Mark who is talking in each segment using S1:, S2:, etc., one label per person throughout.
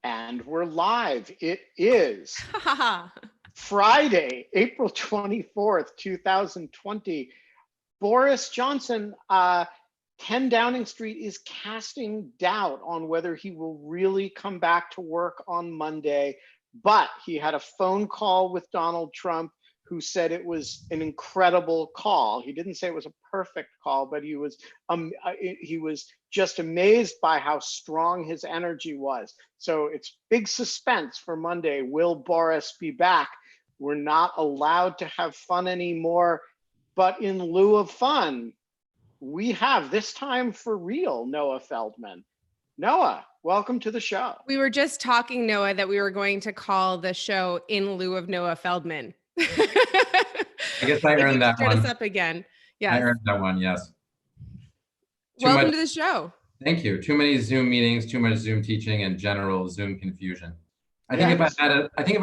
S1: And we're live. It is Friday, April 24th, 2020. Boris Johnson, 10 Downing Street is casting doubt on whether he will really come back to work on Monday, but he had a phone call with Donald Trump, who said it was an incredible call. He didn't say it was a perfect call, but he was just amazed by how strong his energy was. So it's big suspense for Monday. Will Boris be back? We're not allowed to have fun anymore, but in lieu of fun, we have this time for real Noah Feldman. Noah, welcome to the show.
S2: We were just talking, Noah, that we were going to call the show In Lieu of Noah Feldman.
S3: I guess I earned that one.
S2: Us up again. Yes.
S3: I earned that one, yes.
S2: Welcome to the show.
S3: Thank you. Too many Zoom meetings, too much Zoom teaching, and general Zoom confusion. I think if I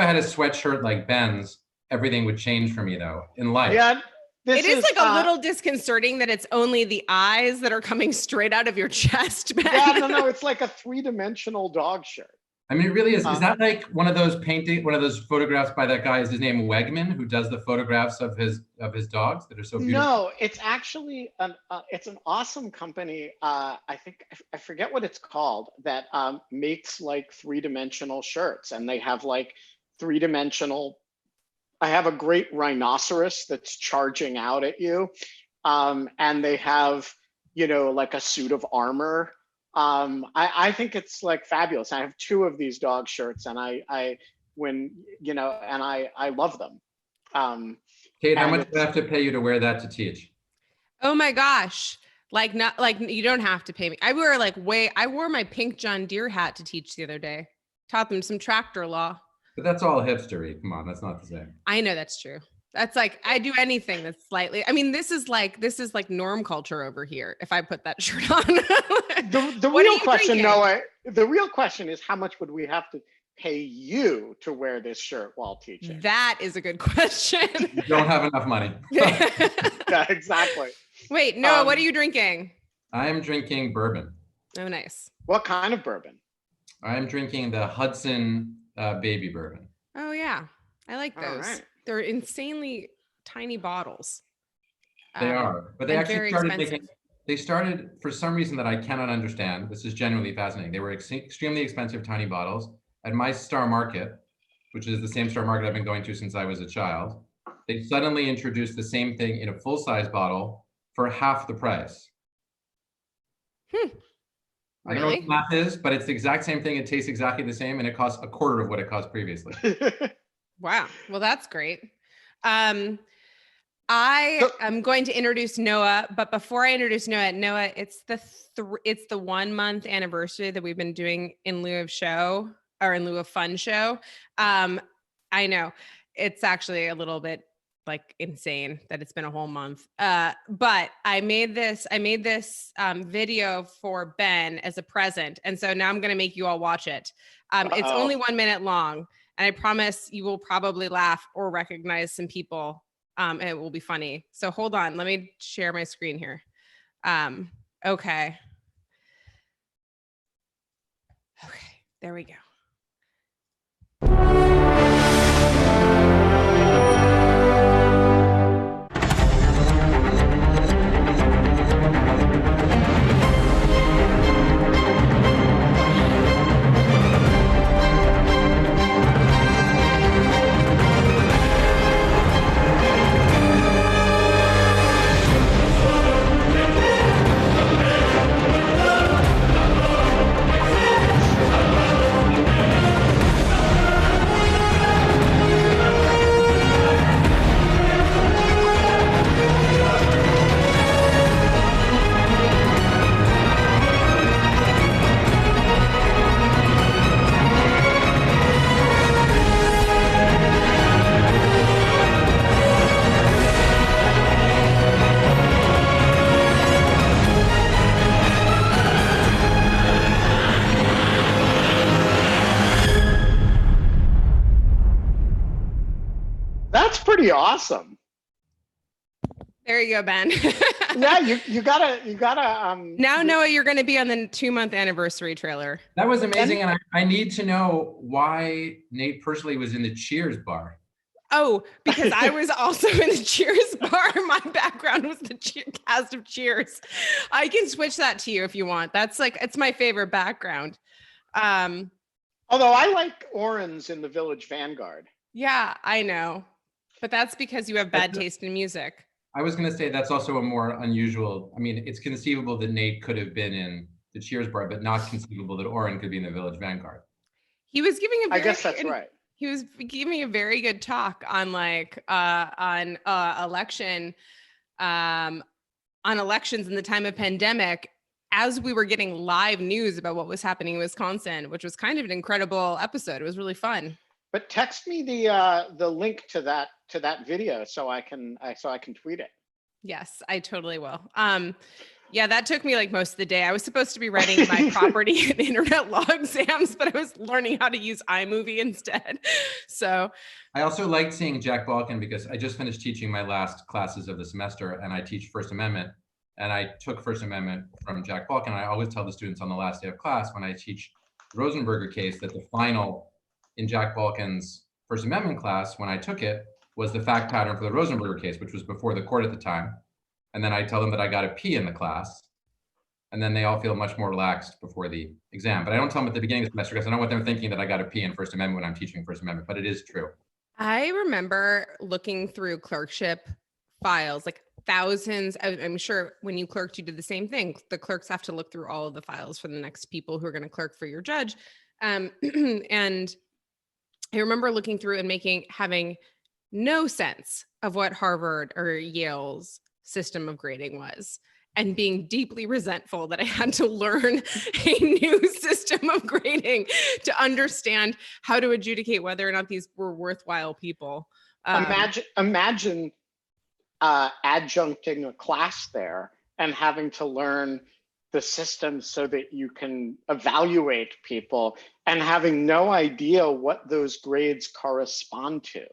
S3: had a sweatshirt like Ben's, everything would change for me though in life.
S1: Yeah.
S2: It is like a little disconcerting that it's only the eyes that are coming straight out of your chest, Ben.
S1: Yeah, no, it's like a three-dimensional dog shirt.
S3: I mean, it really is. Is that like one of those photographs by that guy? Is his name Wegman, who does the photographs of his dogs that are so beautiful?
S1: No, it's actually an awesome company. I forget what it's called, that makes like three-dimensional shirts, and they have like three-dimensional. I have a great rhinoceros that's charging out at you, and they have like a suit of armor. I think it's like fabulous. I have two of these dog shirts, and I love them.
S3: Kate, how much do I have to pay you to wear that to teach?
S2: Oh my gosh. Not like you don't have to pay me. I wore my pink John Deere hat to teach the other day. Taught them some tractor law.
S3: But that's all hipstery. Come on, that's not the same.
S2: I know that's true. That's like, I do anything that's slightly, I mean, this is like norm culture over here. If I put that shirt on.
S1: The real question, Noah, the real question is how much would we have to pay you to wear this shirt while teaching?
S2: That is a good question.
S3: You don't have enough money.
S1: Yeah, exactly.
S2: Wait, Noah, what are you drinking?
S3: I am drinking bourbon.
S2: Oh, nice.
S1: What kind of bourbon?
S3: I am drinking the Hudson baby bourbon.
S2: Oh yeah, I like those. Right. They're insanely tiny bottles.
S3: They are, but they actually started for some reason that I cannot understand. This is genuinely fascinating. They were extremely expensive tiny bottles at my Star Market, which is the same Star Market I've been going to since I was a child. They suddenly introduced the same thing in a full-size bottle for half the price. I don't know what the math is, but it's the exact same thing. It tastes exactly the same, and it costs a quarter of what it cost previously.
S2: Wow. Well, that's great. I am going to introduce Noah, but before I introduce Noah, it's the 1 month anniversary that we've been doing in lieu of fun show. I know it's actually a little bit like insane that it's been a whole month. But I made this video for Ben as a present. And so now I'm going to make you all watch it. It's only 1 minute long, and I promise you will probably laugh or recognize some people. And it will be funny. So hold on, let me share my screen here. Okay, there we go.
S1: That's pretty awesome.
S2: There you go, Ben.
S1: Yeah, you gotta
S2: now Noah, you're going to be on the 2-month anniversary trailer.
S3: That was amazing, and I need to know why Nate personally was in the Cheers bar.
S2: Oh, because I was also in the Cheers bar. My background was the cast of Cheers. I can switch that to you if you want. That's like, it's my favorite background.
S1: Although I like Oren's in the Village Vanguard.
S2: Yeah, I know. But that's because you have bad taste in music.
S3: I was going to say that's also a more unusual. I mean, it's conceivable that Nate could have been in the Cheers bar, but not conceivable that Oren could be in the Village Vanguard.
S2: He was giving a very,
S1: I guess that's right.
S2: He was giving a very good talk on elections in the time of pandemic, as we were getting live news about what was happening in Wisconsin, which was kind of an incredible episode. It was really fun.
S1: But text me the link to that video so I can tweet it.
S2: Yes, I totally will. Yeah, that took me like most of the day. I was supposed to be writing my property and internet law exams, but I was learning how to use iMovie instead. So
S3: I also liked seeing Jack Balkin because I just finished teaching my last classes of the semester, and I teach First Amendment. And I took First Amendment from Jack Balkin. I always tell the students on the last day of class when I teach the Rosenberger case that the final in Jack Balkin's First Amendment class, when I took it, was the fact pattern for the Rosenberger case, which was before the court at the time. And then I tell them that I got a P in the class. And then they all feel much more relaxed before the exam. But I don't tell them at the beginning of the semester because I don't want them thinking that I got a P in First Amendment when I'm teaching First Amendment, but it is true.
S2: I remember looking through clerkship files, like thousands. I'm sure when you clerked, you did the same thing. The clerks have to look through all of the files for the next people who are going to clerk for your judge. And I remember looking through and having no sense of what Harvard or Yale's system of grading was, and being deeply resentful that I had to learn a new system of grading to understand how to adjudicate whether or not these were worthwhile people.
S1: Imagine adjuncting a class there and having to learn the system so that you can evaluate people and having no idea what those grades correspond to.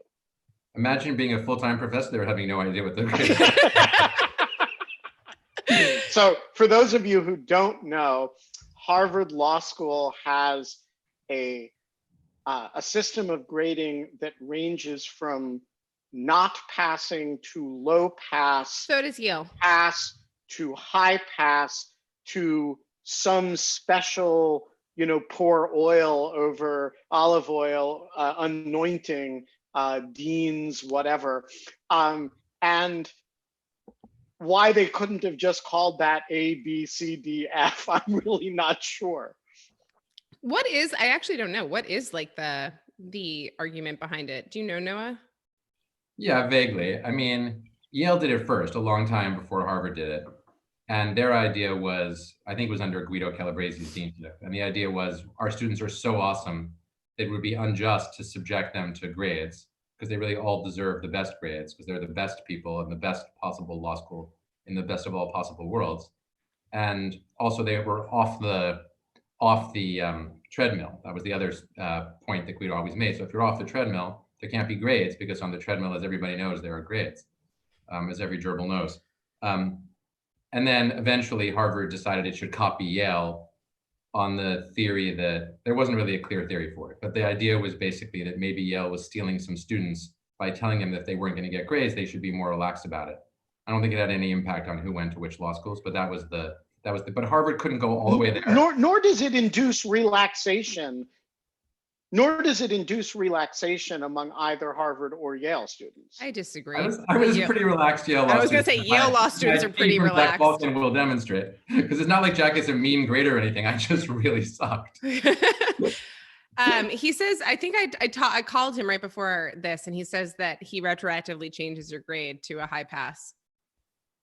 S3: Imagine being a full-time professor there having no idea what they're grades.
S1: So for those of you who don't know, Harvard Law School has a system of grading that ranges from not passing to low pass.
S2: So does Yale.
S1: Pass to high pass to some special, pour oil over olive oil, anointing, deans, whatever. And why they couldn't have just called that A, B, C, D, F, I'm really not sure.
S2: I actually don't know. What is like the argument behind it? Do you know, Noah?
S3: Yeah, vaguely. I mean, Yale did it first, a long time before Harvard did it. And their idea was, I think it was under Guido Calabresi's deanship. And the idea was our students are so awesome, it would be unjust to subject them to grades because they really all deserve the best grades because they're the best people in the best possible law school in the best of all possible worlds. And also they were off the treadmill. That was the other point that Guido always made. So if you're off the treadmill, there can't be grades because on the treadmill, as everybody knows, there are grades, as every gerbil knows. And then eventually Harvard decided it should copy Yale on the theory that there wasn't really a clear theory for it. But the idea was basically that maybe Yale was stealing some students by telling them that if they weren't going to get grades, they should be more relaxed about it. I don't think it had any impact on who went to which law schools, but but Harvard couldn't go all the way there.
S1: Nor does it induce relaxation. Nor does it induce relaxation among either Harvard or Yale students.
S2: I disagree.
S3: I was pretty relaxed Yale law student.
S2: I was going to say Yale law students are pretty relaxed.
S3: Jack Balkin will demonstrate because it's not like Jack is a mean grader or anything. I just really sucked.
S2: He says, I think I called him right before this, and he says that he retroactively changes your grade to a high pass.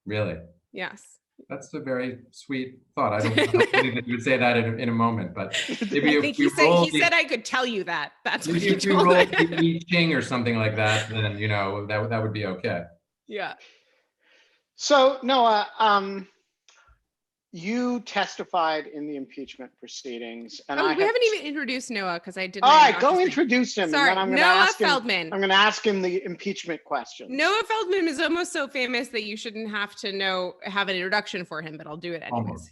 S3: Really?
S2: Yes.
S3: That's a very sweet thought. I don't believe that you would say that in a moment, but maybe
S2: I think he said I could tell you that. That's what he told me. If you roll
S3: the Ching or something like that, then that would be okay.
S2: Yeah.
S1: So Noah, You testified in the impeachment proceedings, and
S2: we haven't even introduced Noah because I didn't.
S1: All right, go introduce him.
S2: Sorry,
S1: and then I'm going to
S2: Noah
S1: ask him.
S2: Feldman.
S1: I'm going to ask him the impeachment questions.
S2: Noah Feldman is almost so famous that you shouldn't have to have an introduction for him, but I'll do it anyways.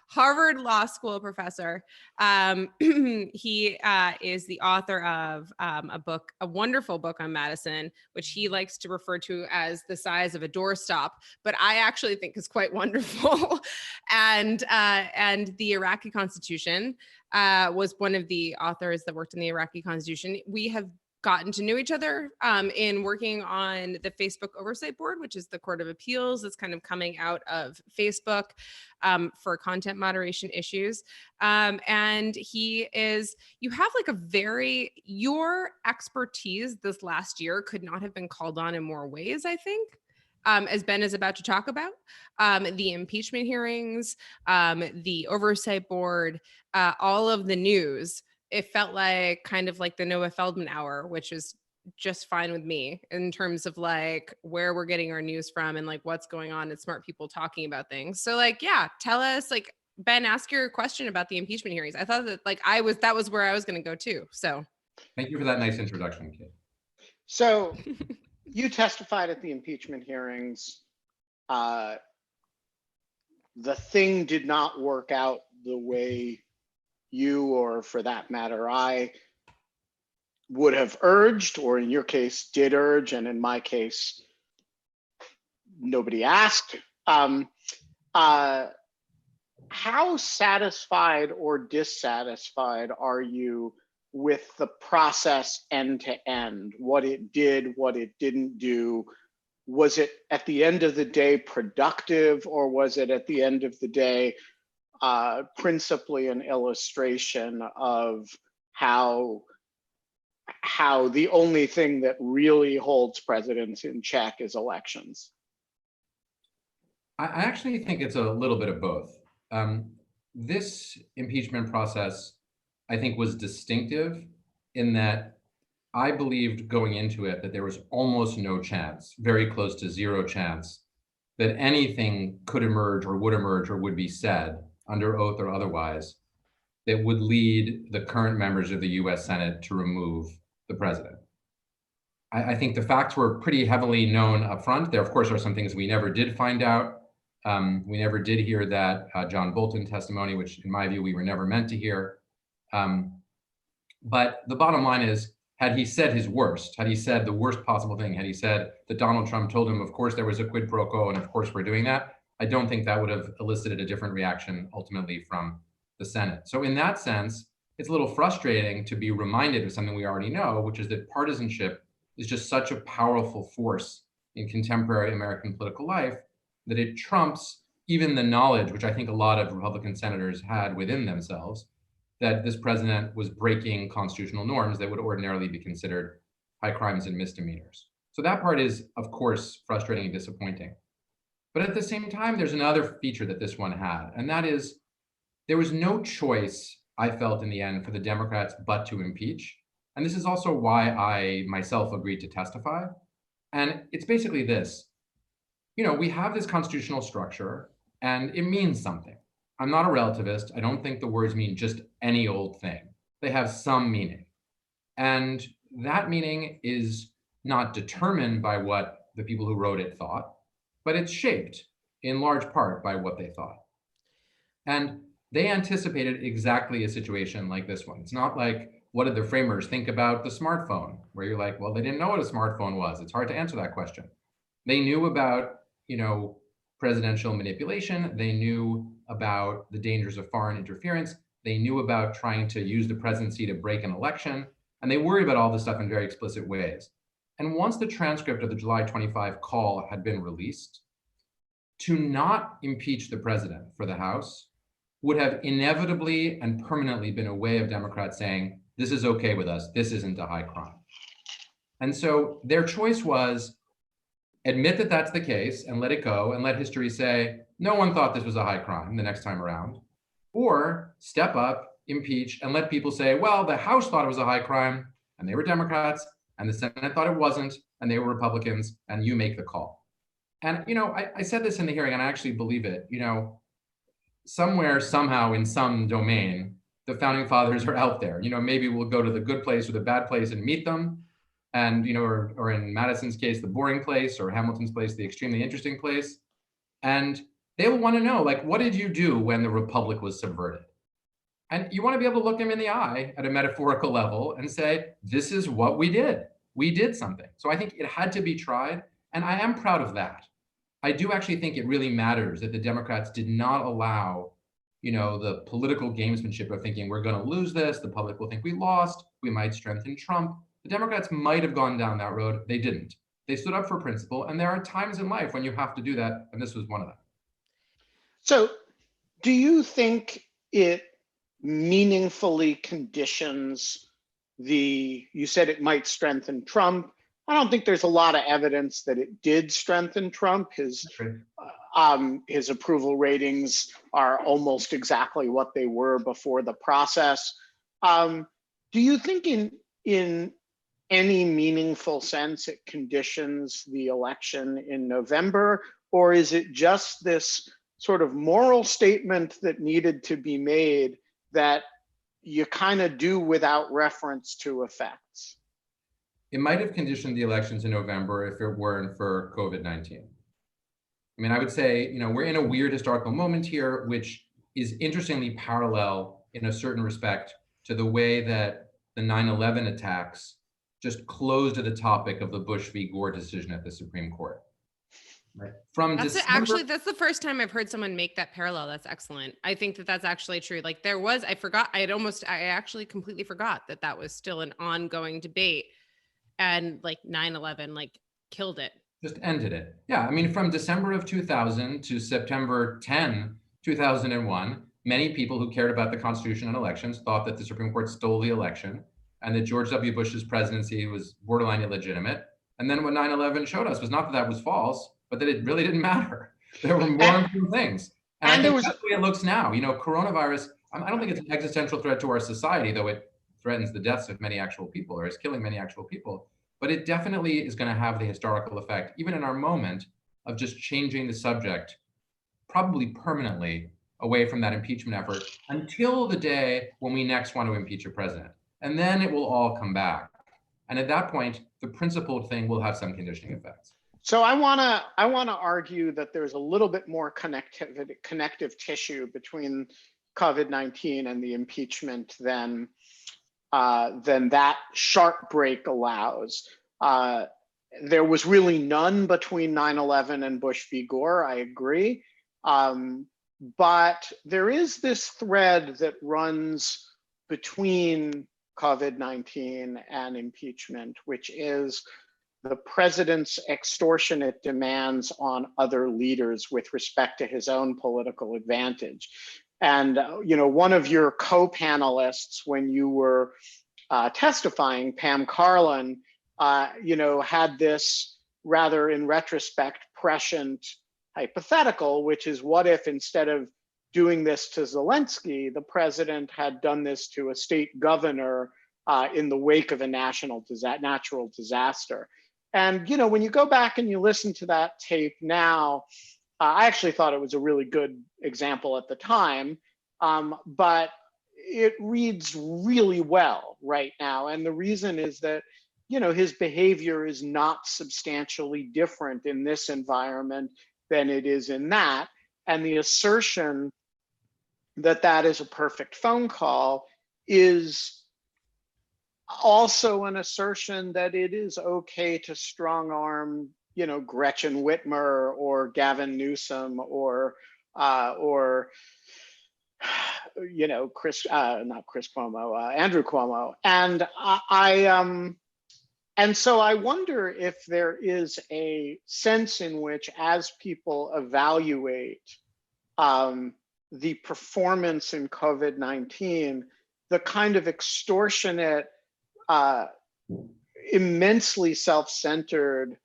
S2: Harvard Law School professor. He is the author of a wonderful book on Madison, which he likes to refer to as the size of a doorstop, but I actually think is quite wonderful. and the Iraqi Constitution was one of the authors that worked in the Iraqi Constitution. We have gotten to know each other in working on the Facebook Oversight Board, which is the Court of Appeals that's kind of coming out of Facebook for content moderation issues. And you have like your expertise this last year could not have been called on in more ways, I think. As Ben is about to talk about, the impeachment hearings, the Oversight Board, all of the news. It felt like kind of like the Noah Feldman hour, which is just fine with me in terms of like where we're getting our news from and like what's going on and smart people talking about things. So like, yeah, tell us, like, Ben, ask your question about the impeachment hearings. I thought that like that was where I was going to go too. So
S3: thank you for that nice introduction, Kate.
S1: So you testified at the impeachment hearings. The thing did not work out the way you, or for that matter, I would have urged, or in your case did urge, and in my case, nobody asked. How satisfied or dissatisfied are you with the process end to end? What it did, what it didn't do? Was it at the end of the day productive, or was it at the end of the day principally an illustration of how the only thing that really holds presidents in check is elections?
S3: I actually think it's a little bit of both. This impeachment process, I think, was distinctive in that I believed going into it that there was almost no chance, very close to zero chance, that anything could emerge or would be said under oath or otherwise that would lead the current members of the US Senate to remove the president. I think the facts were pretty heavily known up front. There, of course, are some things we never did find out. We never did hear that John Bolton testimony, which in my view, we were never meant to hear. But the bottom line is, had he said his worst, had he said the worst possible thing, had he said that Donald Trump told him, of course, there was a quid pro quo, and of course, we're doing that, I don't think that would have elicited a different reaction ultimately from the Senate. So in that sense, it's a little frustrating to be reminded of something we already know, which is that partisanship is just such a powerful force in contemporary American political life that it trumps even the knowledge, which I think a lot of Republican senators had within themselves, that this president was breaking constitutional norms that would ordinarily be considered high crimes and misdemeanors. So that part is, of course, frustrating and disappointing. But at the same time, there's another feature that this one had, and that is there was no choice, I felt in the end, for the Democrats but to impeach. And this is also why I myself agreed to testify. And it's basically this. You know, we have this constitutional structure and it means something. I'm not a relativist. I don't think the words mean just any old thing. They have some meaning. And that meaning is not determined by what the people who wrote it thought, but it's shaped in large part by what they thought. And they anticipated exactly a situation like this one. It's not like, what did the framers think about the smartphone? Where you're like, well, they didn't know what a smartphone was. It's hard to answer that question. They knew about, presidential manipulation. They knew about the dangers of foreign interference. They knew about trying to use the presidency to break an election. And they worried about all this stuff in very explicit ways. And once the transcript of the July 25 call had been released, to not impeach the president for the House would have inevitably and permanently been a way of Democrats saying, this is okay with us, this isn't a high crime. And so their choice was admit that that's the case and let it go and let history say, no one thought this was a high crime the next time around, or step up, impeach, and let people say, well, the House thought it was a high crime and they were Democrats, and the Senate thought it wasn't and they were Republicans, and you make the call. And, I said this in the hearing and I actually believe it, somewhere, somehow, in some domain, the founding fathers are out there. Maybe we'll go to the good place or the bad place and meet them. And, or in Madison's case, the boring place, or Hamilton's place, the extremely interesting place. And they will want to know, like, what did you do when the Republic was subverted? And you want to be able to look them in the eye at a metaphorical level and say, this is what we did. We did something. So I think it had to be tried. And I am proud of that. I do actually think it really matters that the Democrats did not allow, the political gamesmanship of thinking we're going to lose this. The public will think we lost. We might strengthen Trump. The Democrats might have gone down that road. They didn't. They stood up for principle. And there are times in life when you have to do that. And this was one of them.
S1: So do you think it meaningfully conditions you said it might strengthen Trump. I don't think there's a lot of evidence that it did strengthen Trump. His approval ratings are almost exactly what they were before the process. Do you think in any meaningful sense it conditions the election in November, or is it just this sort of moral statement that needed to be made that you kind of do without reference to effects?
S3: It might have conditioned the elections in November if it weren't for COVID-19. I mean, I would say, we're in a weird historical moment here, which is interestingly parallel in a certain respect to the way that the 9/11 attacks just closed to the topic of the Bush v. Gore decision at the Supreme Court. Right.
S2: That's the first time I've heard someone make that parallel. That's excellent. I think that that's actually true. Like I actually completely forgot that was still an ongoing debate, and like 9/11 like killed it.
S3: Just ended it. Yeah. I mean, from December of 2000 to September 10, 2001, many people who cared about the Constitution and elections thought that the Supreme Court stole the election and that George W. Bush's presidency was borderline illegitimate. And then what 9/11 showed us was not that that was false, but that it really didn't matter. There were more important things. And I think that's the way it looks now. Coronavirus, I don't think it's an existential threat to our society, though it threatens the deaths of many actual people or is killing many actual people. But it definitely is going to have the historical effect, even in our moment, of just changing the subject, probably permanently, away from that impeachment effort until the day when we next want to impeach a president. And then it will all come back. And at that point, the principled thing will have some conditioning effects.
S1: So I wanna argue that there's a little bit more connective tissue between COVID-19 and the impeachment than that sharp break allows. There was really none between 9/11 and Bush v. Gore, I agree. But there is this thread that runs between COVID-19 and impeachment, which is the president's extortionate demands on other leaders with respect to his own political advantage. And, one of your co-panelists when you were testifying, Pam Karlan, had this rather, in retrospect, prescient hypothetical, which is what if instead of doing this to Zelensky, the president had done this to a state governor in the wake of a natural disaster. And, when you go back and you listen to that tape now, I actually thought it was a really good example at the time, but it reads really well right now. And the reason is that, his behavior is not substantially different in this environment than it is in that. And the assertion that that is a perfect phone call is also an assertion that it is okay to strong arm, Gretchen Whitmer or Gavin Newsom or not Chris Cuomo, Andrew Cuomo. And so I wonder if there is a sense in which, as people evaluate the performance in COVID-19, the kind of extortionate, immensely self-centered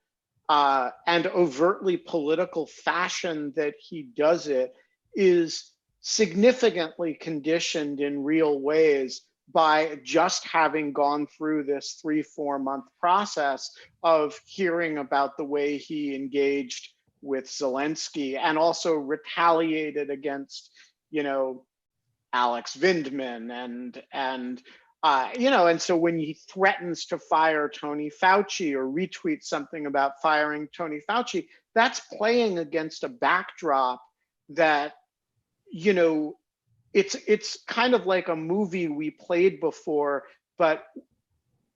S1: and overtly political fashion that he does it is significantly conditioned in real ways by just having gone through this 3-4 month process of hearing about the way he engaged with Zelensky and also retaliated against Alex Vindman and so when he threatens to fire Tony Fauci or retweets something about firing Tony Fauci, that's playing against a backdrop that, it's kind of like a movie we played before, but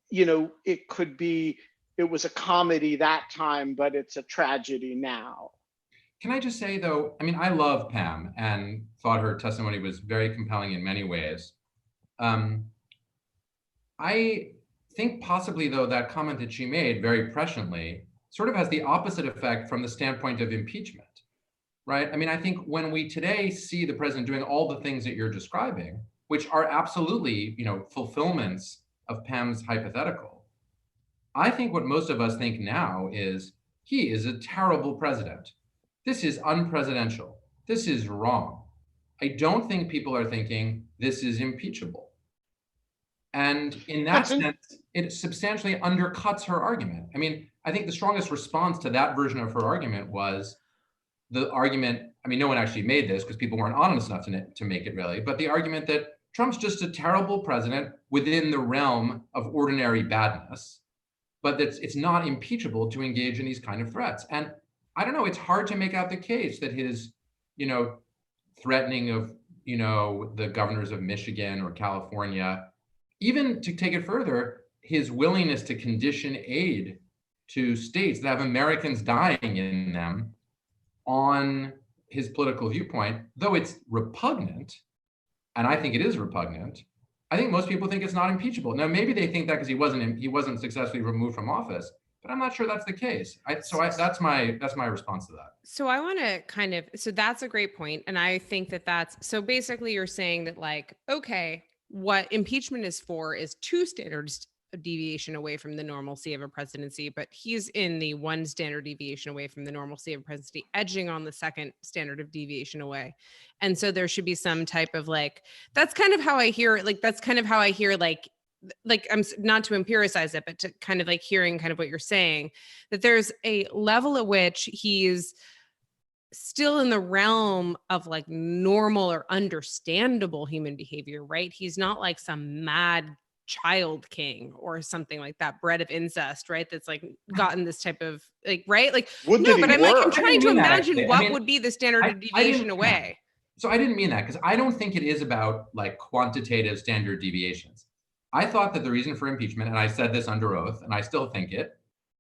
S1: it was a comedy that time, but it's a tragedy now.
S3: Can I just say though, I mean, I love Pam and thought her testimony was very compelling in many ways. I think possibly though, that comment that she made very presciently sort of has the opposite effect from the standpoint of impeachment, right? I mean, I think when we today see the president doing all the things that you're describing, which are absolutely, fulfillments of Pam's hypothetical, I think what most of us think now is he is a terrible president. This is unpresidential. This is wrong. I don't think people are thinking this is impeachable. And in that sense, it substantially undercuts her argument. I mean, I think the strongest response to that version of her argument was the argument, I mean, no one actually made this because people weren't honest enough to make it really, but the argument that Trump's just a terrible president within the realm of ordinary badness, but that it's not impeachable to engage in these kind of threats. And I don't know, it's hard to make out the case that his, threatening of, the governors of Michigan or California, even to take it further, his willingness to condition aid to states that have Americans dying in them on his political viewpoint, though it's repugnant, and I think it is repugnant, I think most people think it's not impeachable. Now, maybe they think that because he wasn't successfully removed from office, but I'm not sure that's the case. That's my response to that.
S2: So I want to so that's a great point. And I think so basically you're saying that okay, what impeachment is for is two standards of deviation away from the normalcy of a presidency, but he's in the one standard deviation away from the normalcy of a presidency, edging on the second standard of deviation away. And so there should be some type of that's kind of how I hear it. That's kind of how I hear I'm not to empiricize it, but to kind of hearing kind of what you're saying, that there's a level at which he's still in the realm of normal or understandable human behavior, right? He's not some mad child king or something like that, bred of incest, right? That's gotten this type of right? No, but I'm trying to imagine what would be the standard of deviation away.
S3: So I didn't mean that, because I don't think it is about quantitative standard deviations. I thought that the reason for impeachment, and I said this under oath, and I still think it,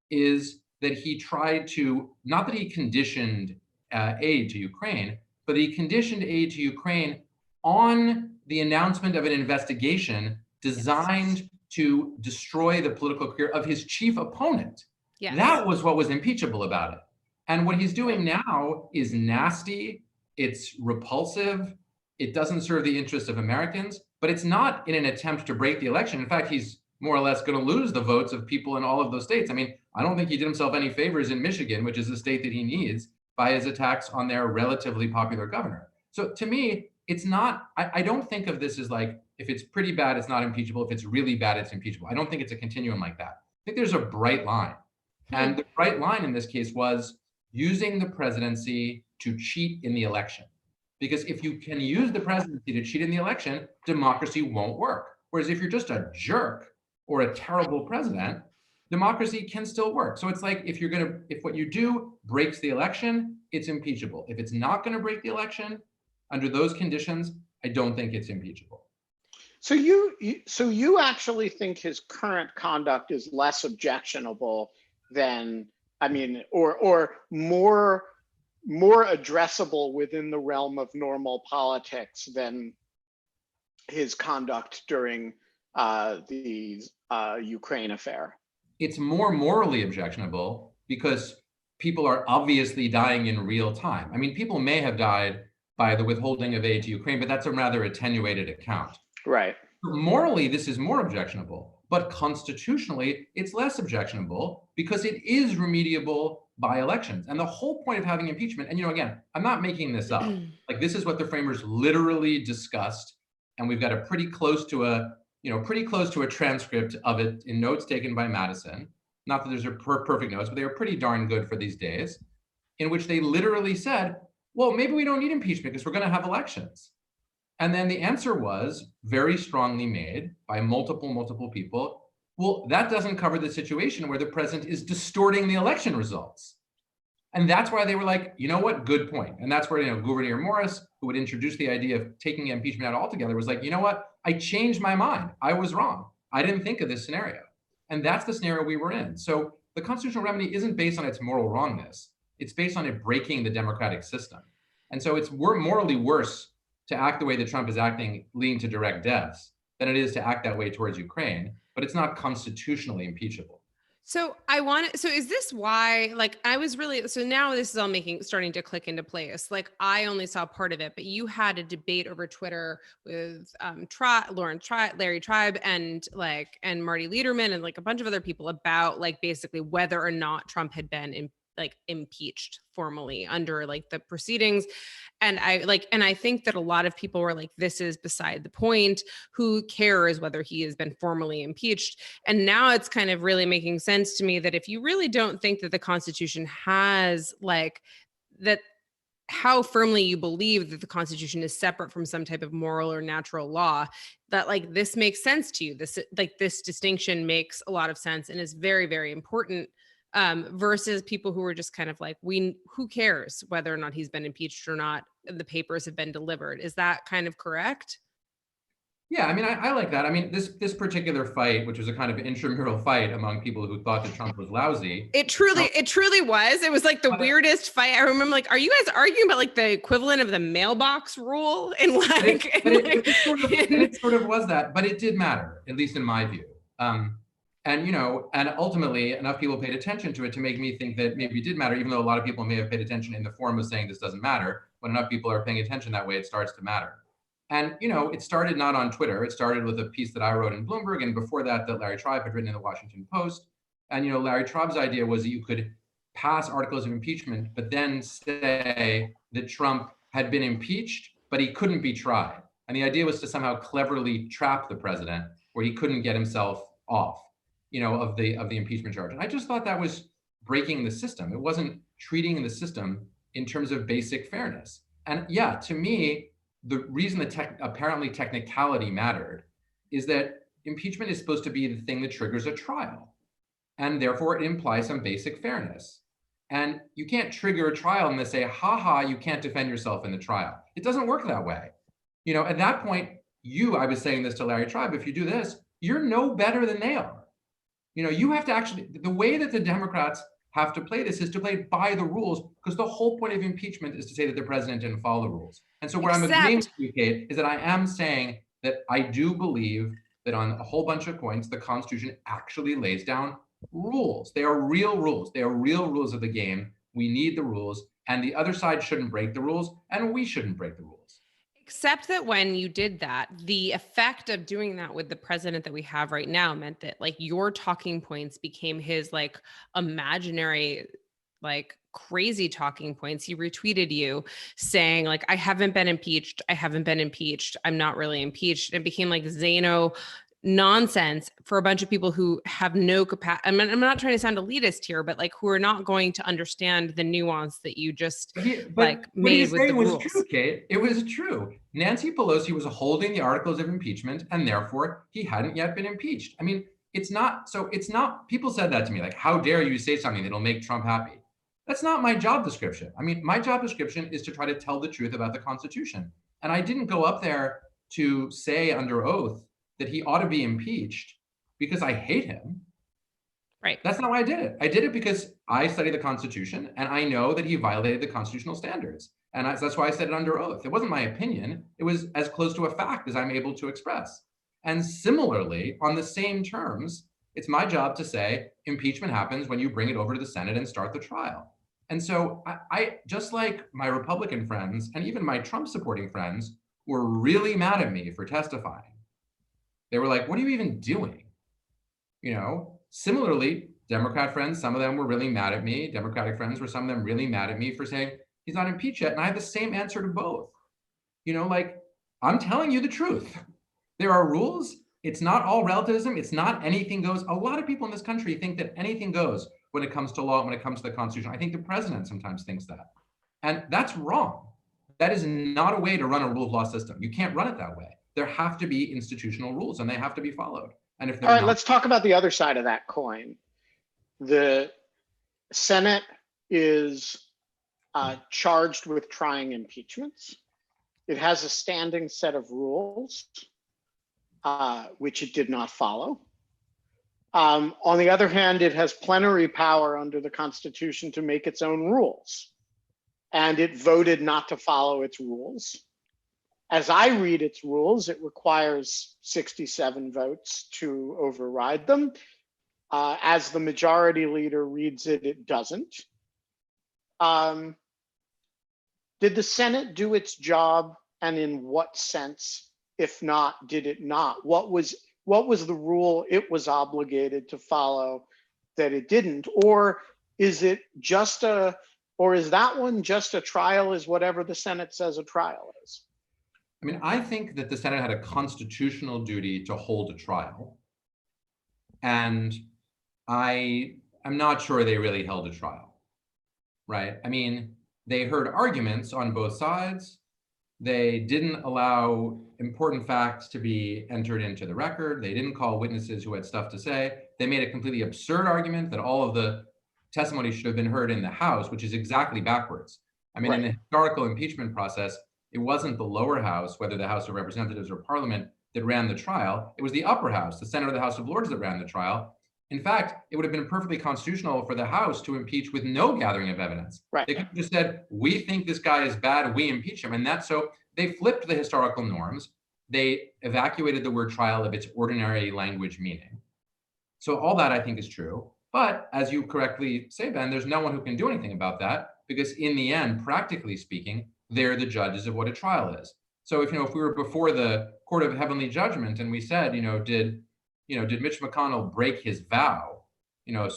S3: is that he tried to, not that he conditioned aid to Ukraine, but he conditioned aid to Ukraine on the announcement of an investigation designed to destroy the political career of his chief opponent. Yes. That was what was impeachable about it. And what he's doing now is nasty, it's repulsive, it doesn't serve the interests of Americans, but it's not in an attempt to break the election. In fact, he's more or less going to lose the votes of people in all of those states. I mean, I don't think he did himself any favors in Michigan, which is the state that he needs, by his attacks on their relatively popular governor. So to me, it's not, I don't think of this as if it's pretty bad, it's not impeachable. If it's really bad, it's impeachable. I don't think it's a continuum like that. I think there's a bright line. And the bright line in this case was using the presidency to cheat in the election. Because if you can use the presidency to cheat in the election, democracy won't work. Whereas if you're just a jerk or a terrible president, democracy can still work. So it's if what you do breaks the election, it's impeachable. If it's not going to break the election under those conditions, I don't think it's impeachable.
S1: So you actually think his current conduct is less objectionable than, or more addressable within the realm of normal politics than his conduct during the Ukraine affair?
S3: It's more morally objectionable because people are obviously dying in real time. I mean, people may have died by the withholding of aid to Ukraine, but that's a rather attenuated account.
S1: Right.
S3: Morally, this is more objectionable, but constitutionally, it's less objectionable because it is remediable by elections. And the whole point of having impeachment, and again, I'm not making this up. This is what the framers literally discussed, and we've got a pretty close to a transcript of it in notes taken by Madison. Not that there's a perfect notes, but they are pretty darn good for these days, in which they literally said, well, maybe we don't need impeachment because we're going to have elections. And then the answer was very strongly made by multiple people. Well, that doesn't cover the situation where the president is distorting the election results. And that's why they were like, you know what, good point. And that's where, Gouverneur Morris, who would introduce the idea of taking impeachment out altogether, was like, you know what, I changed my mind. I was wrong. I didn't think of this scenario. And that's the scenario we were in. So the constitutional remedy isn't based on its moral wrongness. It's based on it breaking the democratic system. And so we're morally worse to act the way that Trump is acting, leading to direct deaths, than it is to act that way towards Ukraine. But it's not constitutionally impeachable.
S2: So is this why, like, so now this is all starting to click into place. Like, I only saw part of it, but you had a debate over Twitter with Larry Tribe and Marty Lederman and like a bunch of other people about like basically whether or not Trump had been impeached formally under like the proceedings. And I think that a lot of people were like, this is beside the point. Who cares whether he has been formally impeached? And now it's kind of really making sense to me that if you really don't think that the Constitution has like that, how firmly you believe that the Constitution is separate from some type of moral or natural law, that like this makes sense to you. This distinction makes a lot of sense and is very, very important. Versus people who are just kind of like, who cares whether or not he's been impeached or not? The papers have been delivered. Is that kind of correct?
S3: Yeah, I mean, I like that. I mean, this particular fight, which was a kind of intramural fight among people who thought that Trump was lousy.
S2: It truly was. It was like the weirdest fight. I remember like, are you guys arguing about like the equivalent of the mailbox rule? And
S3: it sort of was that, but it did matter, at least in my view. And ultimately enough people paid attention to it to make me think that maybe it did matter, even though a lot of people may have paid attention in the form of saying this doesn't matter. When enough people are paying attention that way, it starts to matter. And, it started not on Twitter. It started with a piece that I wrote in Bloomberg, and before that Larry Tribe had written in the Washington Post. And, Larry Tribe's idea was that you could pass articles of impeachment, but then say that Trump had been impeached, but he couldn't be tried. And the idea was to somehow cleverly trap the president where he couldn't get himself off, of the impeachment charge. And I just thought that was breaking the system. It wasn't treating the system in terms of basic fairness. And yeah, to me, the reason that apparently technicality mattered is that impeachment is supposed to be the thing that triggers a trial. And therefore it implies some basic fairness. And you can't trigger a trial and then say, you can't defend yourself in the trial. It doesn't work that way. At that point, I was saying this to Larry Tribe, if you do this, you're no better than they are. You have to actually, the way that the Democrats have to play this is to play by the rules, because the whole point of impeachment is to say that the president didn't follow the rules. And so where I'm agreeing with you, Kate, is that I am saying that I do believe that on a whole bunch of points, the Constitution actually lays down rules. They are real rules. They are real rules of the game. We need the rules, and the other side shouldn't break the rules, and we shouldn't break the rules.
S2: Except that when you did that, the effect of doing that with the president that we have right now meant that like your talking points became his like imaginary, like crazy talking points. He retweeted you saying like, I haven't been impeached. I haven't been impeached. I'm not really impeached. It became like Zano nonsense for a bunch of people who have no capacity. I'm not trying to sound elitist here, but like who are not going to understand the nuance that you just made with the rules.
S3: True, Kate. It was true. Nancy Pelosi was holding the articles of impeachment, and therefore he hadn't yet been impeached. I mean, it's not. People said that to me, like, how dare you say something that'll make Trump happy? That's not my job description. I mean, my job description is to try to tell the truth about the Constitution. And I didn't go up there to say under oath that he ought to be impeached because I hate him.
S2: Right.
S3: That's not why I did it. I did it because I study the Constitution and I know that he violated the constitutional standards. And that's why I said it under oath. It wasn't my opinion. It was as close to a fact as I'm able to express. And similarly, on the same terms, it's my job to say impeachment happens when you bring it over to the Senate and start the trial. And so I just like my Republican friends and even my Trump supporting friends were really mad at me for testifying. They were like, what are you even doing? Similarly, Democrat friends, some of them were really mad at me. Democratic friends were some of them really mad at me for saying he's not impeached yet. And I have the same answer to both. I'm telling you the truth. There are rules. It's not all relativism. It's not anything goes. A lot of people in this country think that anything goes when it comes to law, when it comes to the Constitution. I think the president sometimes thinks that. And that's wrong. That is not a way to run a rule of law system. You can't run it that way. There have to be institutional rules and they have to be followed. And if they're
S1: all right,
S3: not,
S1: let's talk about the other side of that coin. The Senate is charged with trying impeachments. It has a standing set of rules, which it did not follow. On the other hand, it has plenary power under the Constitution to make its own rules. And it voted not to follow its rules. As I read its rules, it requires 67 votes to override them. As the majority leader reads it, it doesn't. Did the Senate do its job, and in what sense? If not, did it not? What was the rule it was obligated to follow that it didn't? Or is it just or is that one just a trial is whatever the Senate says a trial is?
S3: I mean, I think that the Senate had a constitutional duty to hold a trial. And I'm not sure they really held a trial, right? I mean, they heard arguments on both sides. They didn't allow important facts to be entered into the record. They didn't call witnesses who had stuff to say. They made a completely absurd argument that all of the testimony should have been heard in the House, which is exactly backwards. I mean, in the historical impeachment process, it wasn't the lower house, whether the House of Representatives or Parliament, that ran the trial. It was the upper house, the Senate or the House of Lords, that ran the trial. In fact, it would have been perfectly constitutional for the House to impeach with no gathering of evidence.
S1: Right.
S3: They could have just said, we think this guy is bad, we impeach him. And that's so they flipped the historical norms. They evacuated the word trial of its ordinary language meaning. So all that I think is true. But as you correctly say, Ben, there's no one who can do anything about that, because in the end, practically speaking, they're the judges of what a trial is. So if we were before the court of heavenly judgment and we said, did Mitch McConnell break his vow,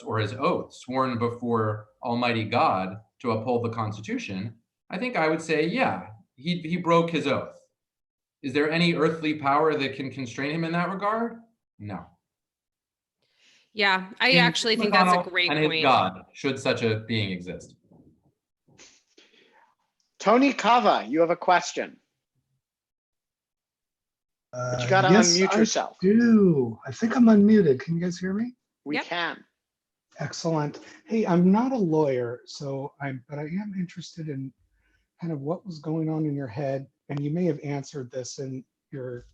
S3: or his oath sworn before Almighty God to uphold the Constitution, I think I would say, yeah, he broke his oath. Is there any earthly power that can constrain him in that regard? No.
S2: Yeah, I actually think that's a great
S3: point. And his God, should such a being exist.
S1: Tony Cava, you have a question. But you got to unmute yourself.
S4: I do. I think I'm unmuted. Can you guys hear me?
S1: We can.
S4: Excellent. Hey, I'm not a lawyer, but I am interested in kind of what was going on in your head, and you may have answered this in your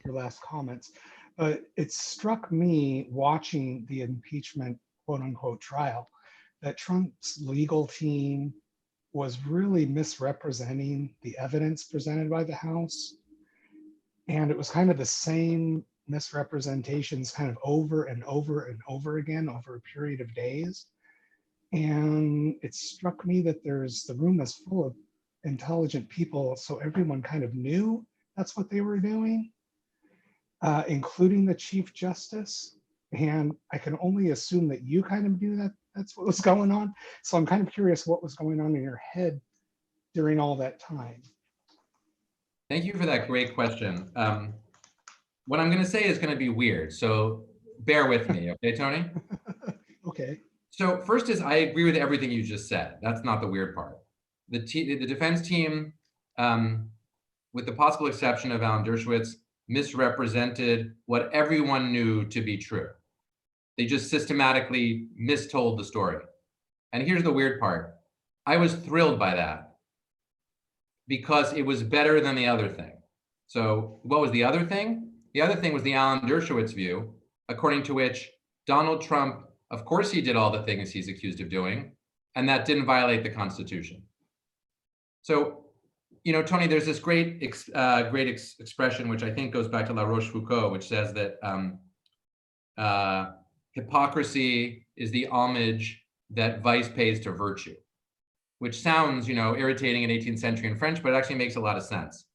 S4: last comments, but it struck me watching the impeachment quote unquote trial that Trump's legal team was really misrepresenting the evidence presented by the House. And it was kind of the same misrepresentations kind of over and over and over again over a period of days. And it struck me that the room is full of intelligent people, so everyone kind of knew that's what they were doing, including the Chief Justice. And I can only assume that you kind of knew that that's what was going on. So I'm kind of curious what was going on in your head during all that time.
S3: Thank you for that great question. What I'm going to say is going to be weird, so bear with me, okay, Tony?
S4: Okay.
S3: So first is, I agree with everything you just said. That's not the weird part. The defense team, with the possible exception of Alan Dershowitz, misrepresented what everyone knew to be true. They just systematically mistold the story. And here's the weird part. I was thrilled by that because it was better than the other thing. So what was the other thing? The other thing was the Alan Dershowitz view, according to which Donald Trump, of course he did all the things he's accused of doing, and that didn't violate the Constitution. So, Tony, there's this great expression, which I think goes back to La Rochefoucauld, which says that hypocrisy is the homage that vice pays to virtue, which sounds, irritating in 18th century in French, but it actually makes a lot of sense.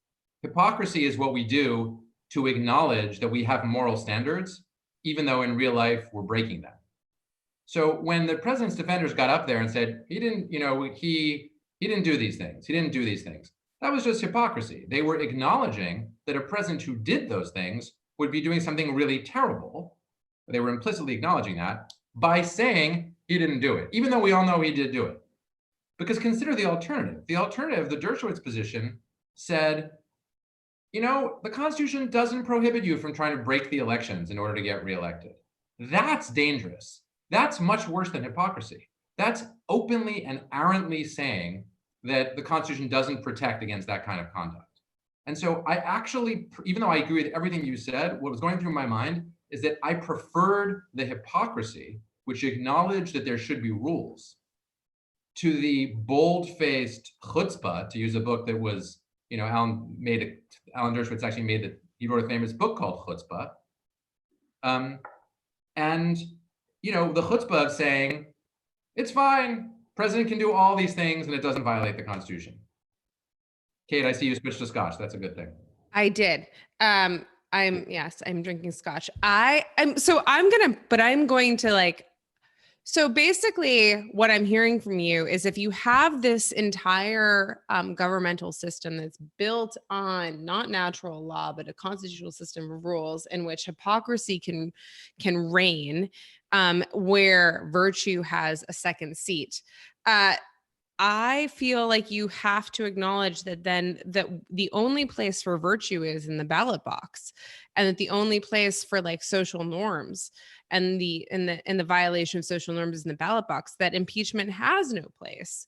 S3: Hypocrisy is what we do to acknowledge that we have moral standards, even though in real life we're breaking them. So when the president's defenders got up there and said, he didn't do these things, he didn't do these things, that was just hypocrisy. They were acknowledging that a president who did those things would be doing something really terrible. They were implicitly acknowledging that by saying he didn't do it, even though we all know he did do it. Because consider the alternative. The alternative, the Dershowitz position, said, the Constitution doesn't prohibit you from trying to break the elections in order to get reelected. That's dangerous. That's much worse than hypocrisy. That's openly and arrogantly saying that the Constitution doesn't protect against that kind of conduct. And so I actually, even though I agree with everything you said, what was going through my mind is that I preferred the hypocrisy, which acknowledged that there should be rules, to the bold-faced chutzpah, to use a book that was, Alan Dershowitz actually he wrote a famous book called Chutzpah. And, the chutzpah of saying, it's fine, president can do all these things and it doesn't violate the Constitution. Kate, I see you switched to Scotch. That's a good thing.
S2: I did. I'm drinking Scotch. I'm going to so basically what I'm hearing from you is if you have this entire governmental system that's built on not natural law, but a constitutional system of rules in which hypocrisy can reign, where virtue has a second seat, I feel like you have to acknowledge that the only place for virtue is in the ballot box, and that the only place for social norms and the violation of social norms is in the ballot box, that impeachment has no place.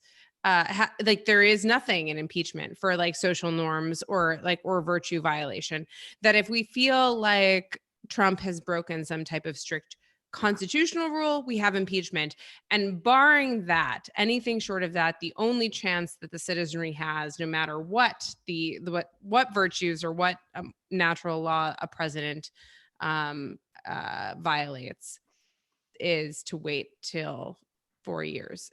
S2: There is nothing in impeachment for social norms or virtue violation. That if we feel like Trump has broken some type of strict constitutional rule, we have impeachment. And barring that, anything short of that, the only chance that the citizenry has, no matter what what virtues or what natural law a president violates, is to wait till 4 years.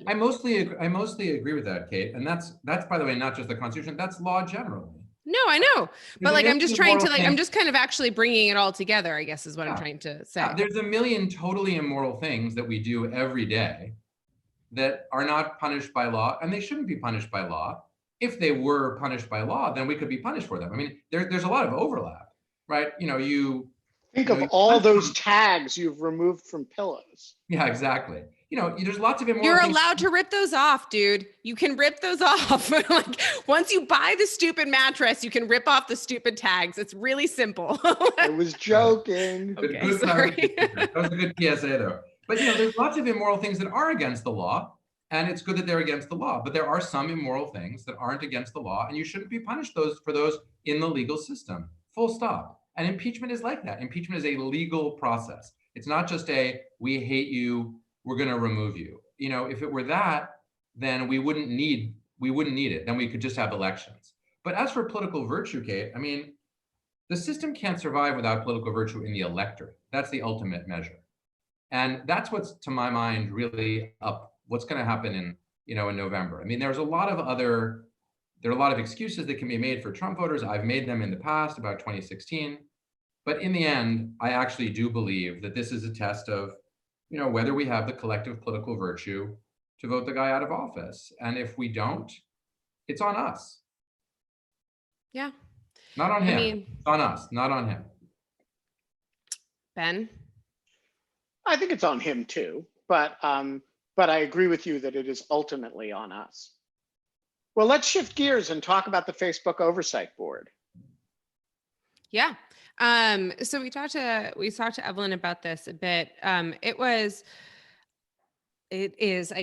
S3: I mostly agree with that, Kate. And that's by the way, not just the Constitution, that's law generally.
S2: No, I know. But I'm just trying to I'm just kind of actually bringing it all together, I guess, is what I'm trying to say.
S3: There's a million totally immoral things that we do every day that are not punished by law, and they shouldn't be punished by law. If they were punished by law, then we could be punished for them. I mean, there's a lot of overlap, right?
S1: Think of all those tags you've removed from pillows.
S3: Yeah, exactly. There's lots of immoral
S2: You're
S3: things.
S2: allowed to rip those off, dude. You can rip those off. Once you buy the stupid mattress, you can rip off the stupid tags. It's really simple.
S1: I was joking.
S2: Okay, sorry.
S3: That was a good PSA though. But there's lots of immoral things that are against the law, and it's good that they're against the law. But there are some immoral things that aren't against the law, and you shouldn't be punished for those in the legal system. Full stop. And impeachment is like that. Impeachment is a legal process. It's not just we hate you, we're going to remove you. If it were that, then we wouldn't need it. Then we could just have elections. But as for political virtue, Kate, I mean, the system can't survive without political virtue in the electorate. That's the ultimate measure. And that's what's, to my mind, really what's going to happen in November. I mean, there are a lot of excuses that can be made for Trump voters. I've made them in the past about 2016. But in the end, I actually do believe that this is a test of whether we have the collective political virtue to vote the guy out of office. And if we don't, it's on us.
S2: Yeah.
S3: Not on him. It's on us, not on him.
S2: Ben?
S1: I think it's on him too, but I agree with you that it is ultimately on us. Well, let's shift gears and talk about the Facebook Oversight Board.
S2: Yeah. So we talked to Evelyn about this a bit. I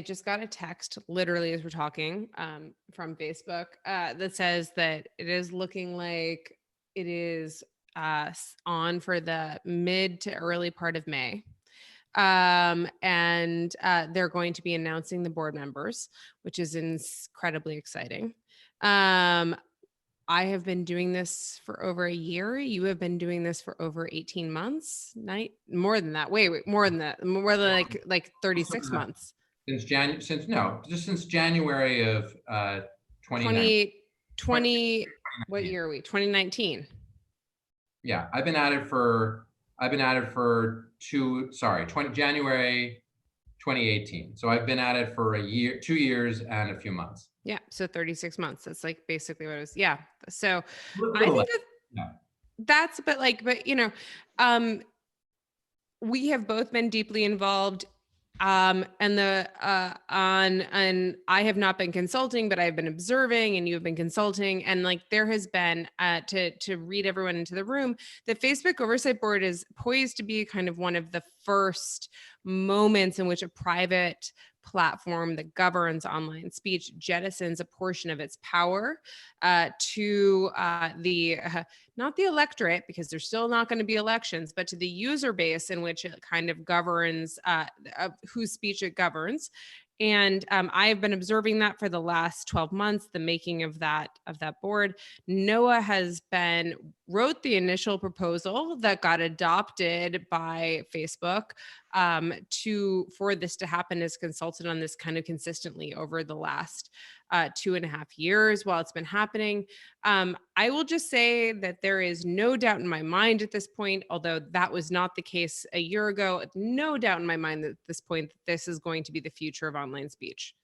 S2: just got a text literally as we're talking, from Facebook, that says that it is looking like it is, on for the mid to early part of May. And they're going to be announcing the board members, which is incredibly exciting. I have been doing this for over a year. You have been doing this for over 18 months, more than that. Wait, more than that. More than like 36 months.
S3: Since January of 2019.
S2: What year are we? 2019.
S3: Yeah, I've been at it for January 2018. So I've been at it for 2 years and a few months.
S2: Yeah. So 36 months. That's basically what it was. Yeah. So
S3: I think
S2: that's, but we have both been deeply involved And I have not been consulting, but I've been observing, and you've been consulting, and like there has been to read everyone into the room, the Facebook Oversight Board is poised to be kind of one of the first moments in which a private platform that governs online speech jettisons a portion of its power to the not the electorate, because there's still not going to be elections, but to the user base in which it kind of governs, whose speech it governs. And I have been observing that for the last 12 months, the making of that board. Noah wrote the initial proposal that got adopted by Facebook for this to happen, as consulted on this kind of consistently over the last 2.5 years while it's been happening. I will just say that there is no doubt in my mind at this point, although that was not the case a year ago, no doubt in my mind at this point that this is going to be the future of online speech,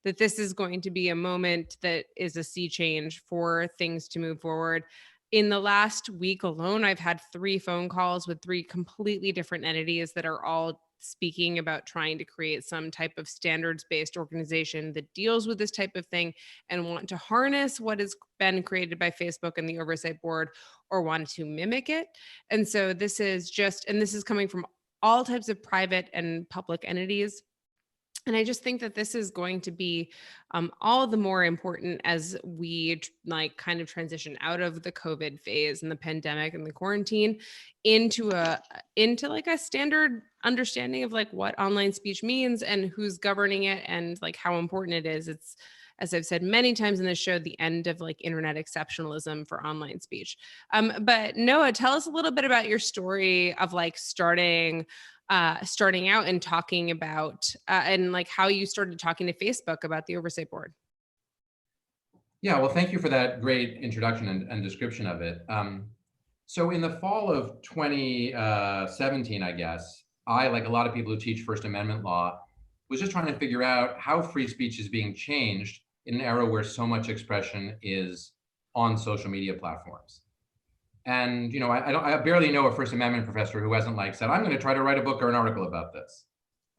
S2: that this is going to be a moment that is a sea change for things to move forward. In the last week alone, I've had 3 phone calls with 3 completely different entities that are all speaking about trying to create some type of standards-based organization that deals with this type of thing and want to harness what has been created by Facebook and the Oversight Board, or want to mimic it. And so this is coming from all types of private and public entities. And I just think that this is going to be all the more important as we kind of transition out of the COVID phase and the pandemic and the quarantine into like a standard understanding of like what online speech means and who's governing it and like how important it is. It's, as I've said many times in this show, the end of like internet exceptionalism for online speech. But Noah, tell us a little bit about your story of like starting out and talking about and like how you started talking to Facebook about the Oversight Board.
S3: Yeah, well, thank you for that great introduction and description of it. So in the fall of 2017, I guess, I, like a lot of people who teach First Amendment law, was just trying to figure out how free speech is being changed in an era where so much expression is on social media platforms. And I barely know a First Amendment professor who hasn't like said, I'm going to try to write a book or an article about this.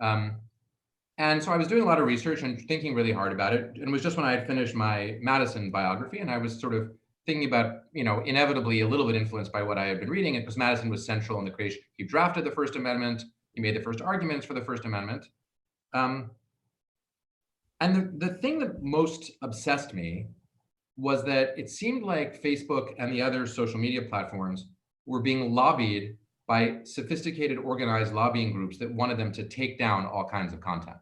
S3: And so I was doing a lot of research and thinking really hard about it. And it was just when I had finished my Madison biography, and I was sort of thinking about, inevitably a little bit influenced by what I had been reading, because Madison was central in the creation. He drafted the First Amendment. He made the first arguments for the First Amendment. And the thing that most obsessed me was that it seemed like Facebook and the other social media platforms were being lobbied by sophisticated, organized lobbying groups that wanted them to take down all kinds of content.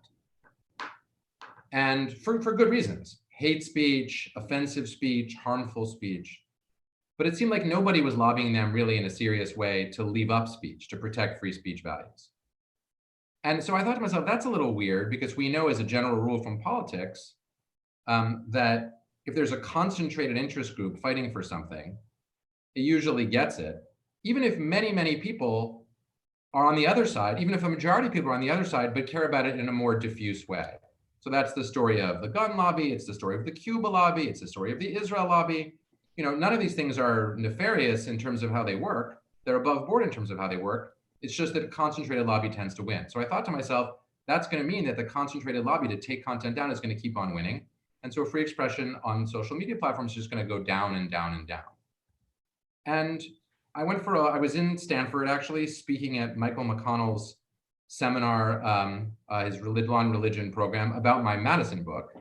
S3: And for good reasons: hate speech, offensive speech, harmful speech. But it seemed like nobody was lobbying them really in a serious way to leave up speech, to protect free speech values. And so I thought to myself, that's a little weird, because we know as a general rule from politics that if there's a concentrated interest group fighting for something, it usually gets it, even if many, many people are on the other side, even if a majority of people are on the other side, but care about it in a more diffuse way. So that's the story of the gun lobby. It's the story of the Cuba lobby. It's the story of the Israel lobby. None of these things are nefarious in terms of how they work. They're above board in terms of how they work. It's just that a concentrated lobby tends to win. So I thought to myself, that's going to mean that the concentrated lobby to take content down is going to keep on winning. And so free expression on social media platforms is just going to go down and down and down. And I was in Stanford actually speaking at Michael McConnell's seminar, his Law and Religion program, about my Madison book.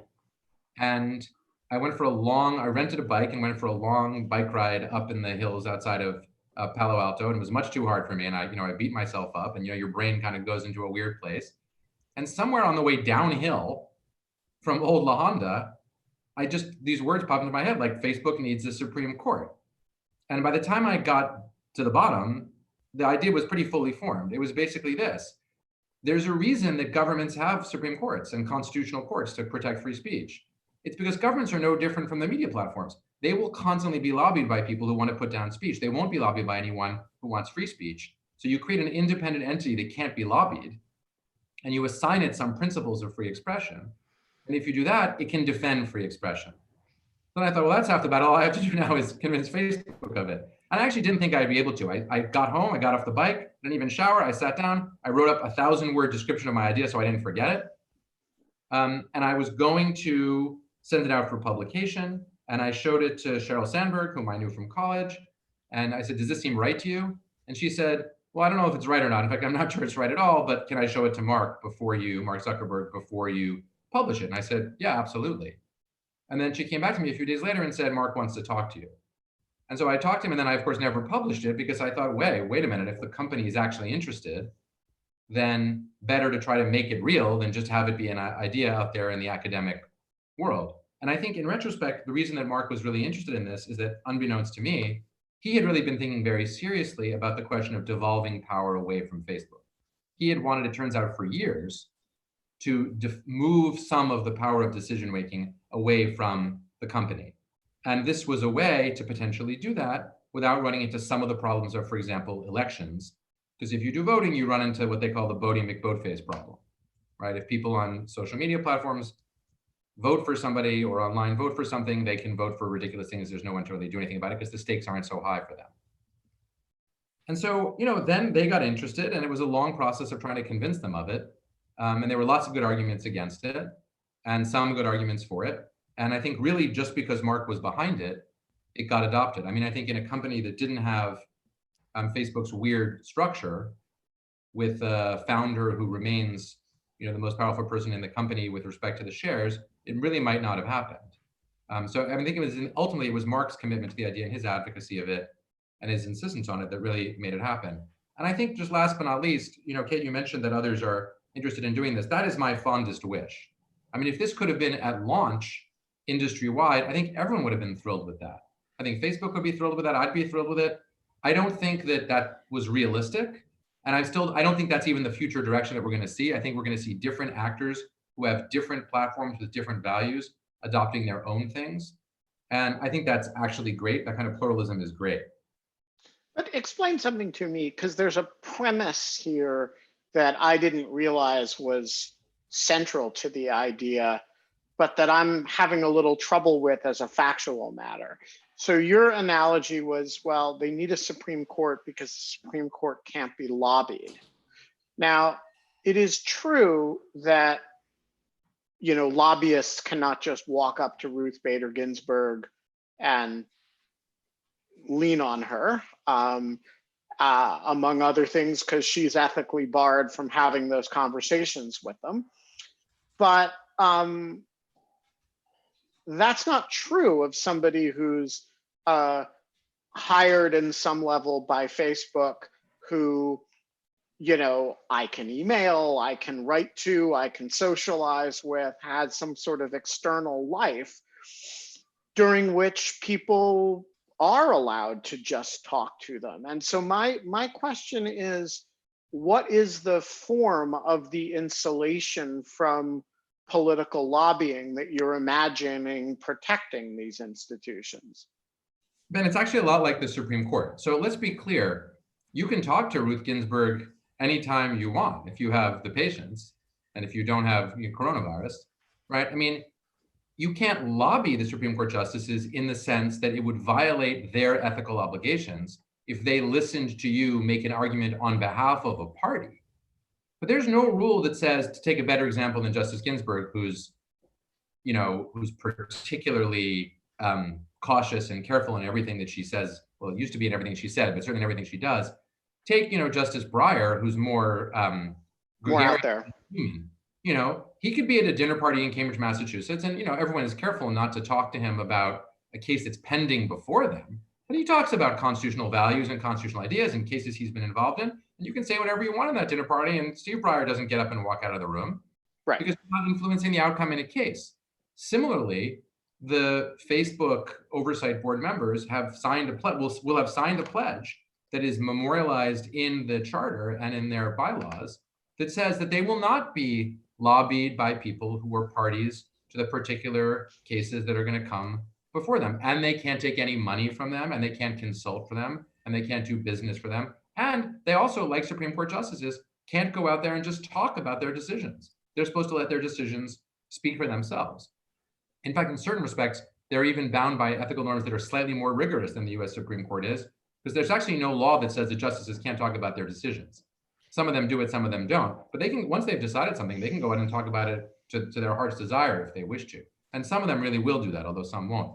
S3: And I rented a bike and went for a long bike ride up in the hills outside of Palo Alto, and it was much too hard for me. And I beat myself up, and your brain kind of goes into a weird place. And somewhere on the way downhill from Old La Honda, these words popped into my head, like Facebook needs a Supreme Court. And by the time I got to the bottom, the idea was pretty fully formed. It was basically this: there's a reason that governments have Supreme Courts and constitutional courts to protect free speech. It's because governments are no different from the media platforms. They will constantly be lobbied by people who want to put down speech. They won't be lobbied by anyone who wants free speech. So you create an independent entity that can't be lobbied, and you assign it some principles of free expression. And if you do that, it can defend free expression. Then I thought, well, that's half the battle. All I have to do now is convince Facebook of it. And I actually didn't think I'd be able to. I got home, I got off the bike, didn't even shower, I sat down, I wrote up a 1,000-word description of my idea so I didn't forget it. And I was going to send it out for publication, and I showed it to Sheryl Sandberg, whom I knew from college. And I said, does this seem right to you? And she said, well, I don't know if it's right or not. In fact, I'm not sure it's right at all, but can I show it to Mark Zuckerberg, before you publish it? And I said, yeah, absolutely. And then she came back to me a few days later and said, Mark wants to talk to you. And so I talked to him, and then I, of course, never published it because I thought, wait a minute, if the company is actually interested, then better to try to make it real than just have it be an idea out there in the academic world. And I think in retrospect, the reason that Mark was really interested in this is that, unbeknownst to me, he had really been thinking very seriously about the question of devolving power away from Facebook. He had wanted, it turns out, for years to move some of the power of decision-making away from the company. And this was a way to potentially do that without running into some of the problems of, for example, elections. Because if you do voting, you run into what they call the Bodie McBoatface problem, right? If people on social media platforms vote for somebody or online vote for something, they can vote for ridiculous things. There's no one to really do anything about it because the stakes aren't so high for them. And so, then they got interested, and it was a long process of trying to convince them of it. And there were lots of good arguments against it and some good arguments for it. And I think really just because Mark was behind it, it got adopted. I mean, I think in a company that didn't have Facebook's weird structure with a founder who remains, the most powerful person in the company with respect to the shares, it really might not have happened. So I think ultimately it was Mark's commitment to the idea and his advocacy of it and his insistence on it that really made it happen. And I think just last but not least, Kate, you mentioned that others are interested in doing this. That is my fondest wish. I mean, if this could have been at launch industry-wide, I think everyone would have been thrilled with that. I think Facebook would be thrilled with that. I'd be thrilled with it. I don't think that was realistic. And I don't think that's even the future direction that we're going to see. I think we're going to see different actors who have different platforms with different values adopting their own things. And I think that's actually great. That kind of pluralism is great.
S1: But explain something to me, because there's a premise here that I didn't realize was central to the idea, but that I'm having a little trouble with as a factual matter. So your analogy was, well, they need a Supreme Court because the Supreme Court can't be lobbied. Now, it is true that, lobbyists cannot just walk up to Ruth Bader Ginsburg and lean on her, among other things, because she's ethically barred from having those conversations with them. But that's not true of somebody who's hired in some level by Facebook, who, I can email, I can write to, I can socialize with, has some sort of external life during which people are allowed to just talk to them. And so my question is, what is the form of the insulation from political lobbying that you're imagining protecting these institutions?
S3: Ben, it's actually a lot like the Supreme Court. So let's be clear. You can talk to Ruth Ginsburg anytime you want if you have the patience and if you don't have coronavirus, right? I mean, you can't lobby the Supreme Court justices in the sense that it would violate their ethical obligations if they listened to you make an argument on behalf of a party. But there's no rule that says, to take a better example than Justice Ginsburg, who's particularly cautious and careful in everything that she says. Well, it used to be in everything she said, but certainly in everything she does. Take, Justice Breyer, who's more
S1: out there.
S3: Human. He could be at a dinner party in Cambridge, Massachusetts, and everyone is careful not to talk to him about a case that's pending before them. But he talks about constitutional values and constitutional ideas and cases he's been involved in. And you can say whatever you want in that dinner party, and Steve Breyer doesn't get up and walk out of the room,
S1: right?
S3: Because he's not influencing the outcome in a case. Similarly, the Facebook oversight board members have signed will have signed a pledge that is memorialized in the charter and in their bylaws that says that they will not be lobbied by people who are parties to the particular cases that are going to come before them. And they can't take any money from them, and they can't consult for them, and they can't do business for them. And they also, like Supreme Court justices, can't go out there and just talk about their decisions. They're supposed to let their decisions speak for themselves. In fact, in certain respects, they're even bound by ethical norms that are slightly more rigorous than the US Supreme Court is, because there's actually no law that says that justices can't talk about their decisions. Some of them do it, some of them don't. But they can, once they've decided something, they can go ahead and talk about it to their heart's desire if they wish to. And some of them really will do that, although some won't.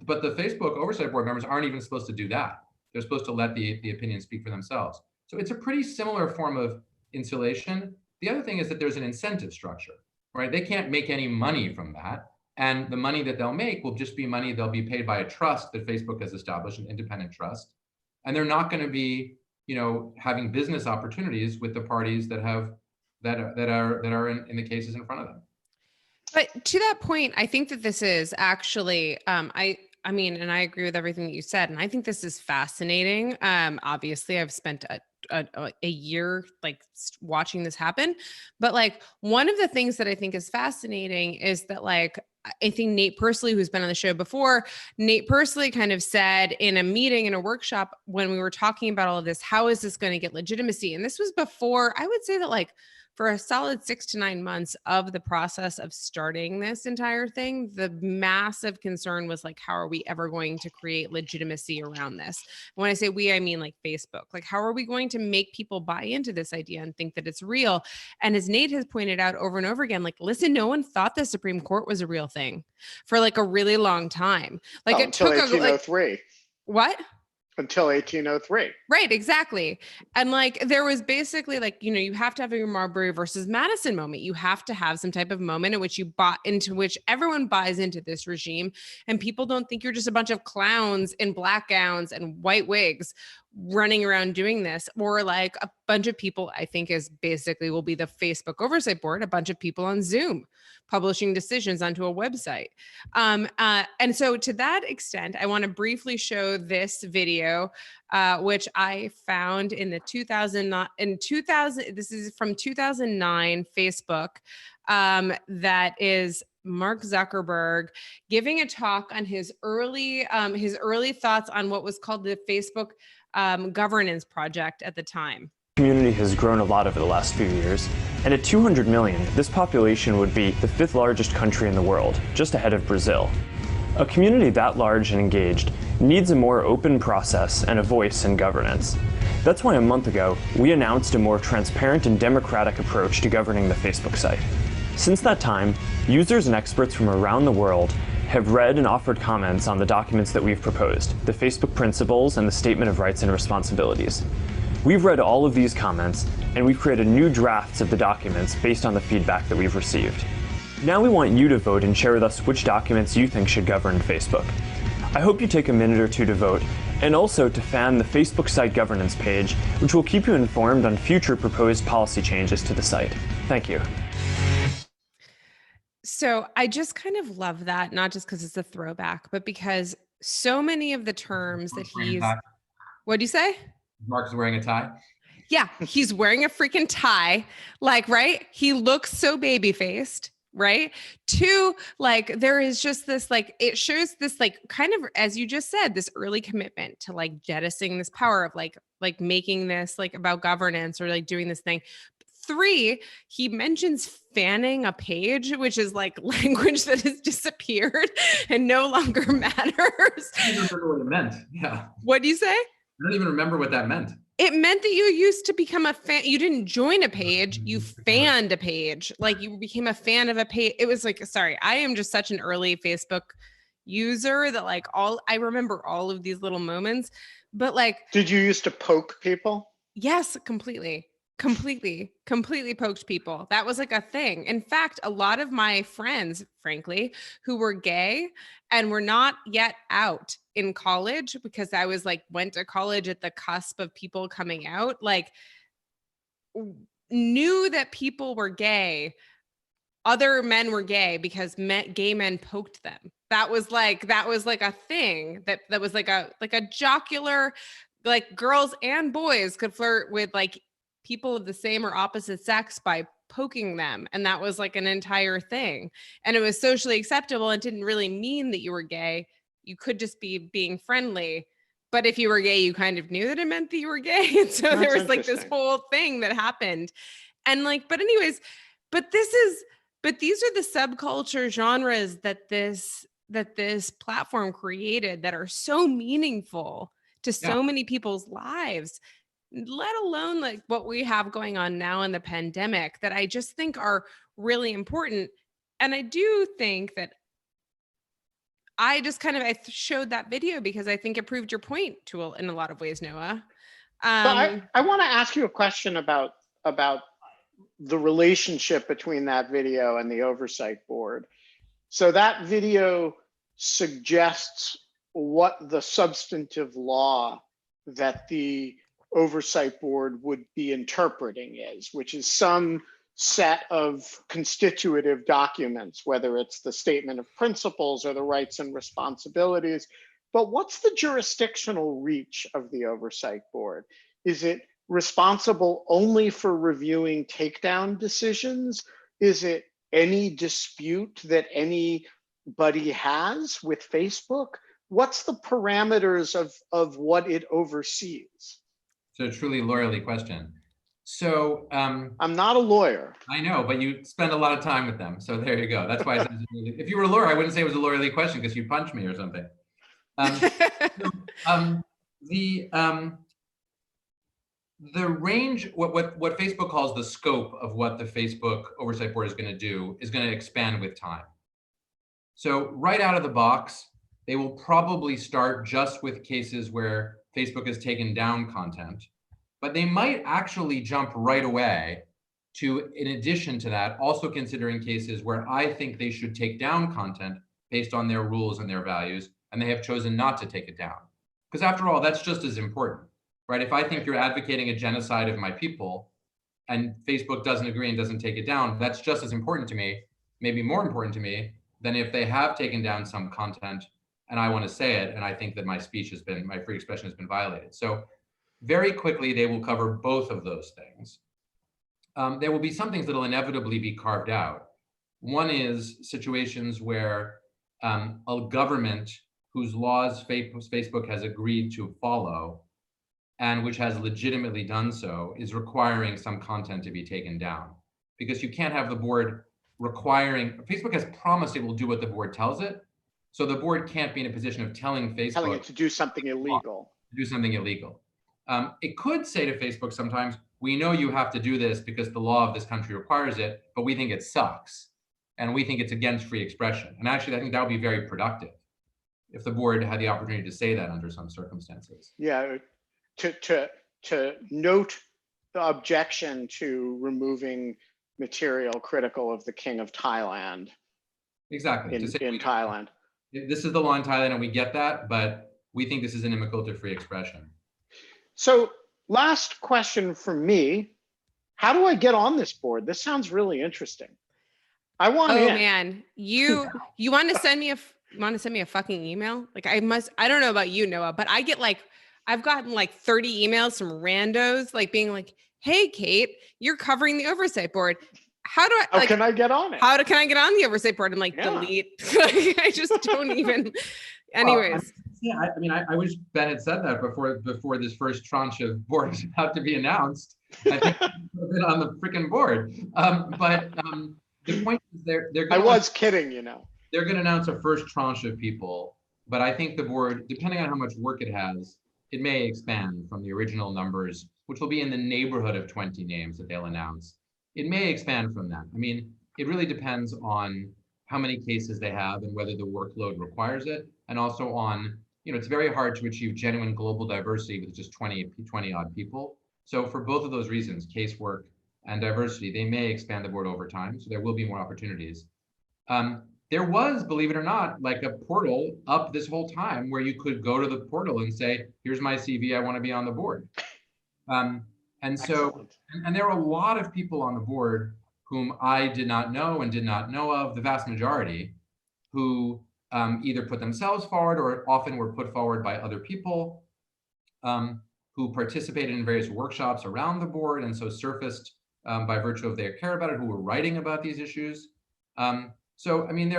S3: But the Facebook Oversight Board members aren't even supposed to do that. They're supposed to let the opinions speak for themselves. So it's a pretty similar form of insulation. The other thing is that there's an incentive structure, right? They can't make any money from that. And the money that they'll make will just be money they'll be paid by a trust that Facebook has established, an independent trust. And they're not going to be, having business opportunities with the parties that are in the cases in front of them.
S2: But to that point, I think that this is actually, I mean, and I agree with everything that you said, and I think this is fascinating. Obviously, I've spent a year like watching this happen, but like one of the things that I think is fascinating is that like I think Nate Persley, who's been on the show before, Nate Persley kind of said in a meeting, in a workshop, when we were talking about all of this, how is this going to get legitimacy? And this was before, I would say that like for a solid 6 to 9 months of the process of starting this entire thing, the massive concern was like, how are we ever going to create legitimacy around this? When I say we, I mean like Facebook. Like, how are we going to make people buy into this idea and think that it's real? And as Nate has pointed out over and over again, like, listen, no one thought the Supreme Court was a real thing for like a really long time. Like it
S1: until
S2: took
S1: 1803.
S2: What?
S1: Until 1803.
S2: Right, exactly. And like there was basically like, you have to have your Marbury versus Madison moment. You have to have some type of moment in which you bought into, which everyone buys into this regime, and people don't think you're just a bunch of clowns in black gowns and white wigs running around doing this, or like a bunch of people, I think is basically will be the Facebook Oversight Board, a bunch of people on Zoom publishing decisions onto a website. And so to that extent, I want to briefly show this video, which I found in the 2000, this is from 2009 Facebook, that is Mark Zuckerberg giving a talk on his early thoughts on what was called the Facebook governance project at the time.
S5: Community has grown a lot over the last few years, and at 200 million, this population would be the 5th largest country in the world, just ahead of Brazil. A community that large and engaged needs a more open process and a voice in governance. That's why a month ago, we announced a more transparent and democratic approach to governing the Facebook site. Since that time, users and experts from around the world have read and offered comments on the documents that we've proposed, the Facebook Principles and the Statement of Rights and Responsibilities. We've read all of these comments, and we've created new drafts of the documents based on the feedback that we've received. Now we want you to vote and share with us which documents you think should govern Facebook. I hope you take a minute or two to vote, and also to fan the Facebook site governance page, which will keep you informed on future proposed policy changes to the site. Thank you.
S2: So I just kind of love that, not just because it's a throwback, but because so many of the terms that he's... What'd you say?
S3: Mark's wearing a tie?
S2: Yeah, he's wearing a freaking tie. Like, right? He looks so baby-faced, right? Two, like, there is just this, like, it shows this, like, kind of, as you just said, this early commitment to, like, jettisoning this power of, like making this, like, about governance or, like, doing this thing. Three, he mentions fanning a page, which is like language that has disappeared and no longer matters.
S3: I don't remember what it meant. Yeah.
S2: What do you say?
S3: I don't even remember what that meant.
S2: It meant that you used to become a fan. You didn't join a page, you fanned a page. Like you became a fan of a page. It was like, sorry, I am just such an early Facebook user that like I remember all of these little moments, but like.
S1: Did you used to poke people?
S2: Yes, completely poked people. That was like a thing. In fact, a lot of my friends, frankly, who were gay and were not yet out in college, because I was like, went to college at the cusp of people coming out, like knew that people were gay. Other men were gay because gay men poked them. That was like a thing that was like a jocular, like girls and boys could flirt with like people of the same or opposite sex by poking them. And that was like an entire thing. And it was socially acceptable and didn't really mean that you were gay. You could just be being friendly. But if you were gay, you kind of knew that it meant that you were gay. And so there was like this whole thing that happened. And like, but anyways, but these are the subculture genres that this platform created that are so meaningful to so many people's lives, let alone like what we have going on now in the pandemic, that I just think are really important. And I do think that I just kind of I showed that video because I think it proved your point in a lot of ways, Noah.
S1: So I want to ask you a question about the relationship between that video and the oversight board. So that video suggests what the substantive law that the oversight board would be interpreting is, which is some set of constitutive documents, whether it's the statement of principles or the rights and responsibilities. But what's the jurisdictional reach of the oversight board? Is it responsible only for reviewing takedown decisions? Is it any dispute that anybody has with Facebook? What's the parameters of what it oversees?
S3: So a truly lawyerly question. So
S1: I'm not a lawyer.
S3: I know, but you spend a lot of time with them. So there you go. That's why if you were a lawyer, I wouldn't say it was a lawyerly question because you'd punch me or something. The range, what Facebook calls the scope of what the Facebook Oversight Board is going to do is going to expand with time. So right out of the box, they will probably start just with cases where Facebook has taken down content, but they might actually jump right away to, in addition to that, also considering cases where I think they should take down content based on their rules and their values, and they have chosen not to take it down. Because after all, that's just as important, right? If I think you're advocating a genocide of my people and Facebook doesn't agree and doesn't take it down, that's just as important to me, maybe more important to me than if they have taken down some content and I want to say it, and I think that my speech has been, my free expression has been violated. So very quickly, they will cover both of those things. There will be some things that will inevitably be carved out. One is situations where a government whose laws Facebook has agreed to follow and which has legitimately done so is requiring some content to be taken down. Because you can't have the board requiring, Facebook has promised it will do what the board tells it. So the board can't be in a position of telling Facebook
S1: to do something illegal.
S3: It could say to Facebook sometimes, we know you have to do this because the law of this country requires it, but we think it sucks. And we think it's against free expression. And actually, I think that would be very productive if the board had the opportunity to say that under some circumstances.
S1: Yeah, to note the objection to removing material critical of the King of Thailand.
S3: Exactly.
S1: In Thailand.
S3: This is the law in Thailand and we get that, but we think this is inimical to free expression. So
S1: last question from me. How do I get on this board? This sounds really interesting. I want in.
S2: Oh man, you want to send me a fucking email? Like I don't know about you, Noah, but I've gotten like 30 emails from randos like being like, hey, Kate, you're covering the oversight board. How do I,
S1: can I get on it?
S2: Can I get on the oversight board and delete? I just don't even, anyways.
S3: I wish Ben had said that before this first tranche of board is about to be announced. I think we've been on the freaking board. The point is they're
S1: I was kidding, you know.
S3: They're going to announce a first tranche of people, but I think the board, depending on how much work it has, it may expand from the original numbers, which will be in the neighborhood of 20 names that they'll announce. It may expand from that. I mean, it really depends on how many cases they have and whether the workload requires it, and also on, it's very hard to achieve genuine global diversity with just 20 odd people. So for both of those reasons, casework and diversity, they may expand the board over time. So there will be more opportunities. There was, believe it or not, like a portal up this whole time where you could go to the portal and say, here's my CV, I want to be on the board. And there are a lot of people on the board whom I did not know and did not know of, the vast majority, who either put themselves forward or often were put forward by other people, who participated in various workshops around the board and so surfaced by virtue of their care about it, who were writing about these issues. So, I mean,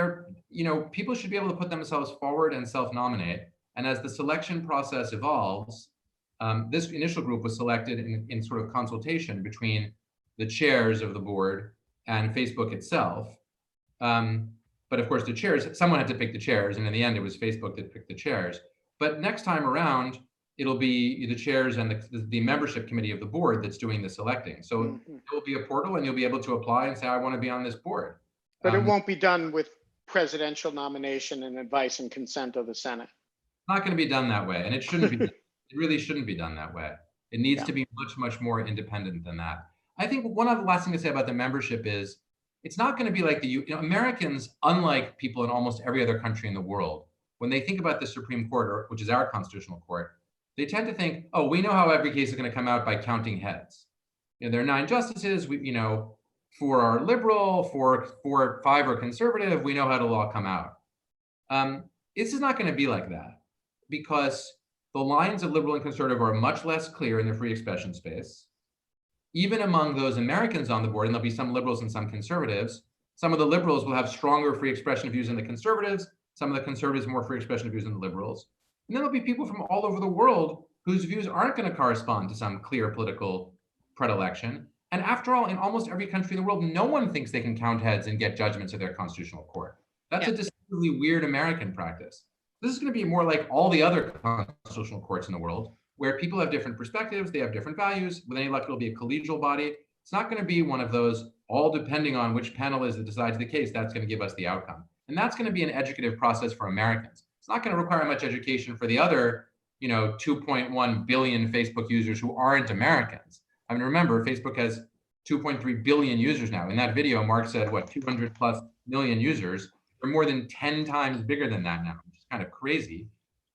S3: people should be able to put themselves forward and self-nominate. And as the selection process evolves, this initial group was selected in sort of consultation between the chairs of the board and Facebook itself. But of course, the chairs, someone had to pick the chairs, and in the end, it was Facebook that picked the chairs. But next time around, it'll be the chairs and the membership committee of the board that's doing the selecting. So it will be a portal and you'll be able to apply and say, I want to be on this board.
S1: But it won't be done with presidential nomination and advice and consent of the Senate.
S3: It's not going to be done that way. And it shouldn't be, it really shouldn't be done that way. It needs to be much, much more independent than that. I think one of the last thing to say about the membership is it's not going to be like Americans, unlike people in almost every other country in the world, when they think about the Supreme Court, which is our constitutional court, they tend to think, oh, we know how every case is going to come out by counting heads. There are 9 justices, 4 are liberal, 5 are conservative, we know how it'll all come out. This is not going to be like that because the lines of liberal and conservative are much less clear in the free expression space. Even among those Americans on the board, and there'll be some liberals and some conservatives, some of the liberals will have stronger free expression views than the conservatives, some of the conservatives more free expression views than the liberals. And then there'll be people from all over the world whose views aren't going to correspond to some clear political predilection. And after all, in almost every country in the world, no one thinks they can count heads and get judgments of their constitutional court. That's a distinctly weird American practice. This is going to be more like all the other constitutional courts in the world, where people have different perspectives, they have different values. With any luck, it'll be a collegial body. It's not going to be one of those, all depending on which panel is that decides the case, that's going to give us the outcome. And that's going to be an educative process for Americans. It's not going to require much education for the other, 2.1 billion Facebook users who aren't Americans. I mean, remember, Facebook has 2.3 billion users now. In that video, Mark said, 200 plus million users. They're more than 10 times bigger than that now, which is kind of crazy.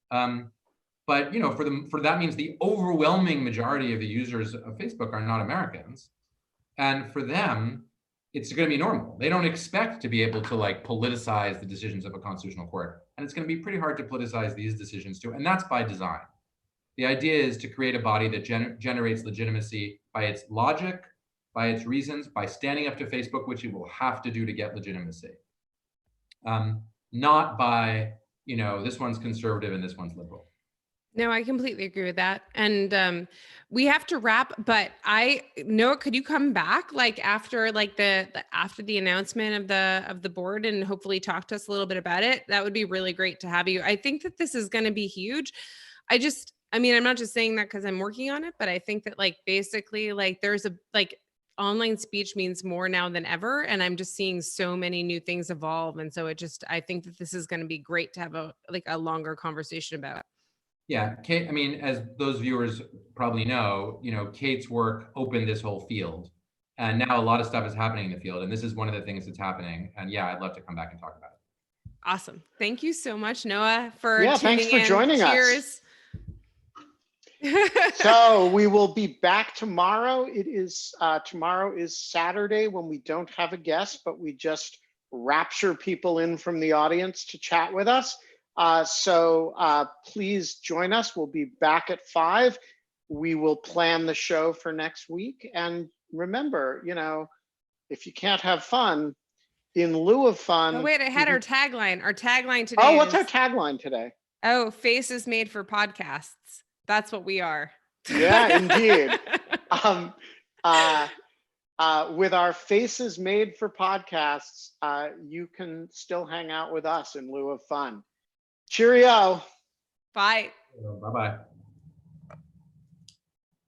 S3: But for that means the overwhelming majority of the users of Facebook are not Americans. And for them, it's going to be normal. They don't expect to be able to politicize the decisions of a constitutional court. And it's going to be pretty hard to politicize these decisions too. And that's by design. The idea is to create a body that generates legitimacy by its logic, by its reasons, by standing up to Facebook, which it will have to do to get legitimacy. Not by, this one's conservative and this one's liberal.
S2: No, I completely agree with that. And we have to wrap, but Noah, could you come back after after the announcement of the board and hopefully talk to us a little bit about it? That would be really great to have you. I think that this is going to be huge. I'm not just saying that because I'm working on it, but I think that basically there's online speech means more now than ever. And I'm just seeing so many new things evolve. And so I think that this is going to be great to have a longer conversation about.
S3: Yeah, Kate, as those viewers probably know, Kate's work opened this whole field. And now a lot of stuff is happening in the field. And this is one of the things that's happening. And yeah, I'd love to come back and talk about it.
S2: Awesome. Thank you so much, Noah, for
S1: thanks for joining us.
S2: Cheers.
S1: So we will be back tomorrow. Tomorrow is Saturday when we don't have a guest, but we just rapture people in from the audience to chat with us. So please join us. We'll be back at 5. We will plan the show for next week. And remember, if you can't have fun, in lieu of fun.
S2: Oh, wait, I had our tagline. Our tagline today.
S1: Oh, what's our tagline today?
S2: Oh, faces made for podcasts. That's what we are.
S1: Yeah, indeed. With our faces made for podcasts, you can still hang out with us in lieu of fun. Cheerio.
S2: Bye.
S3: Bye-bye.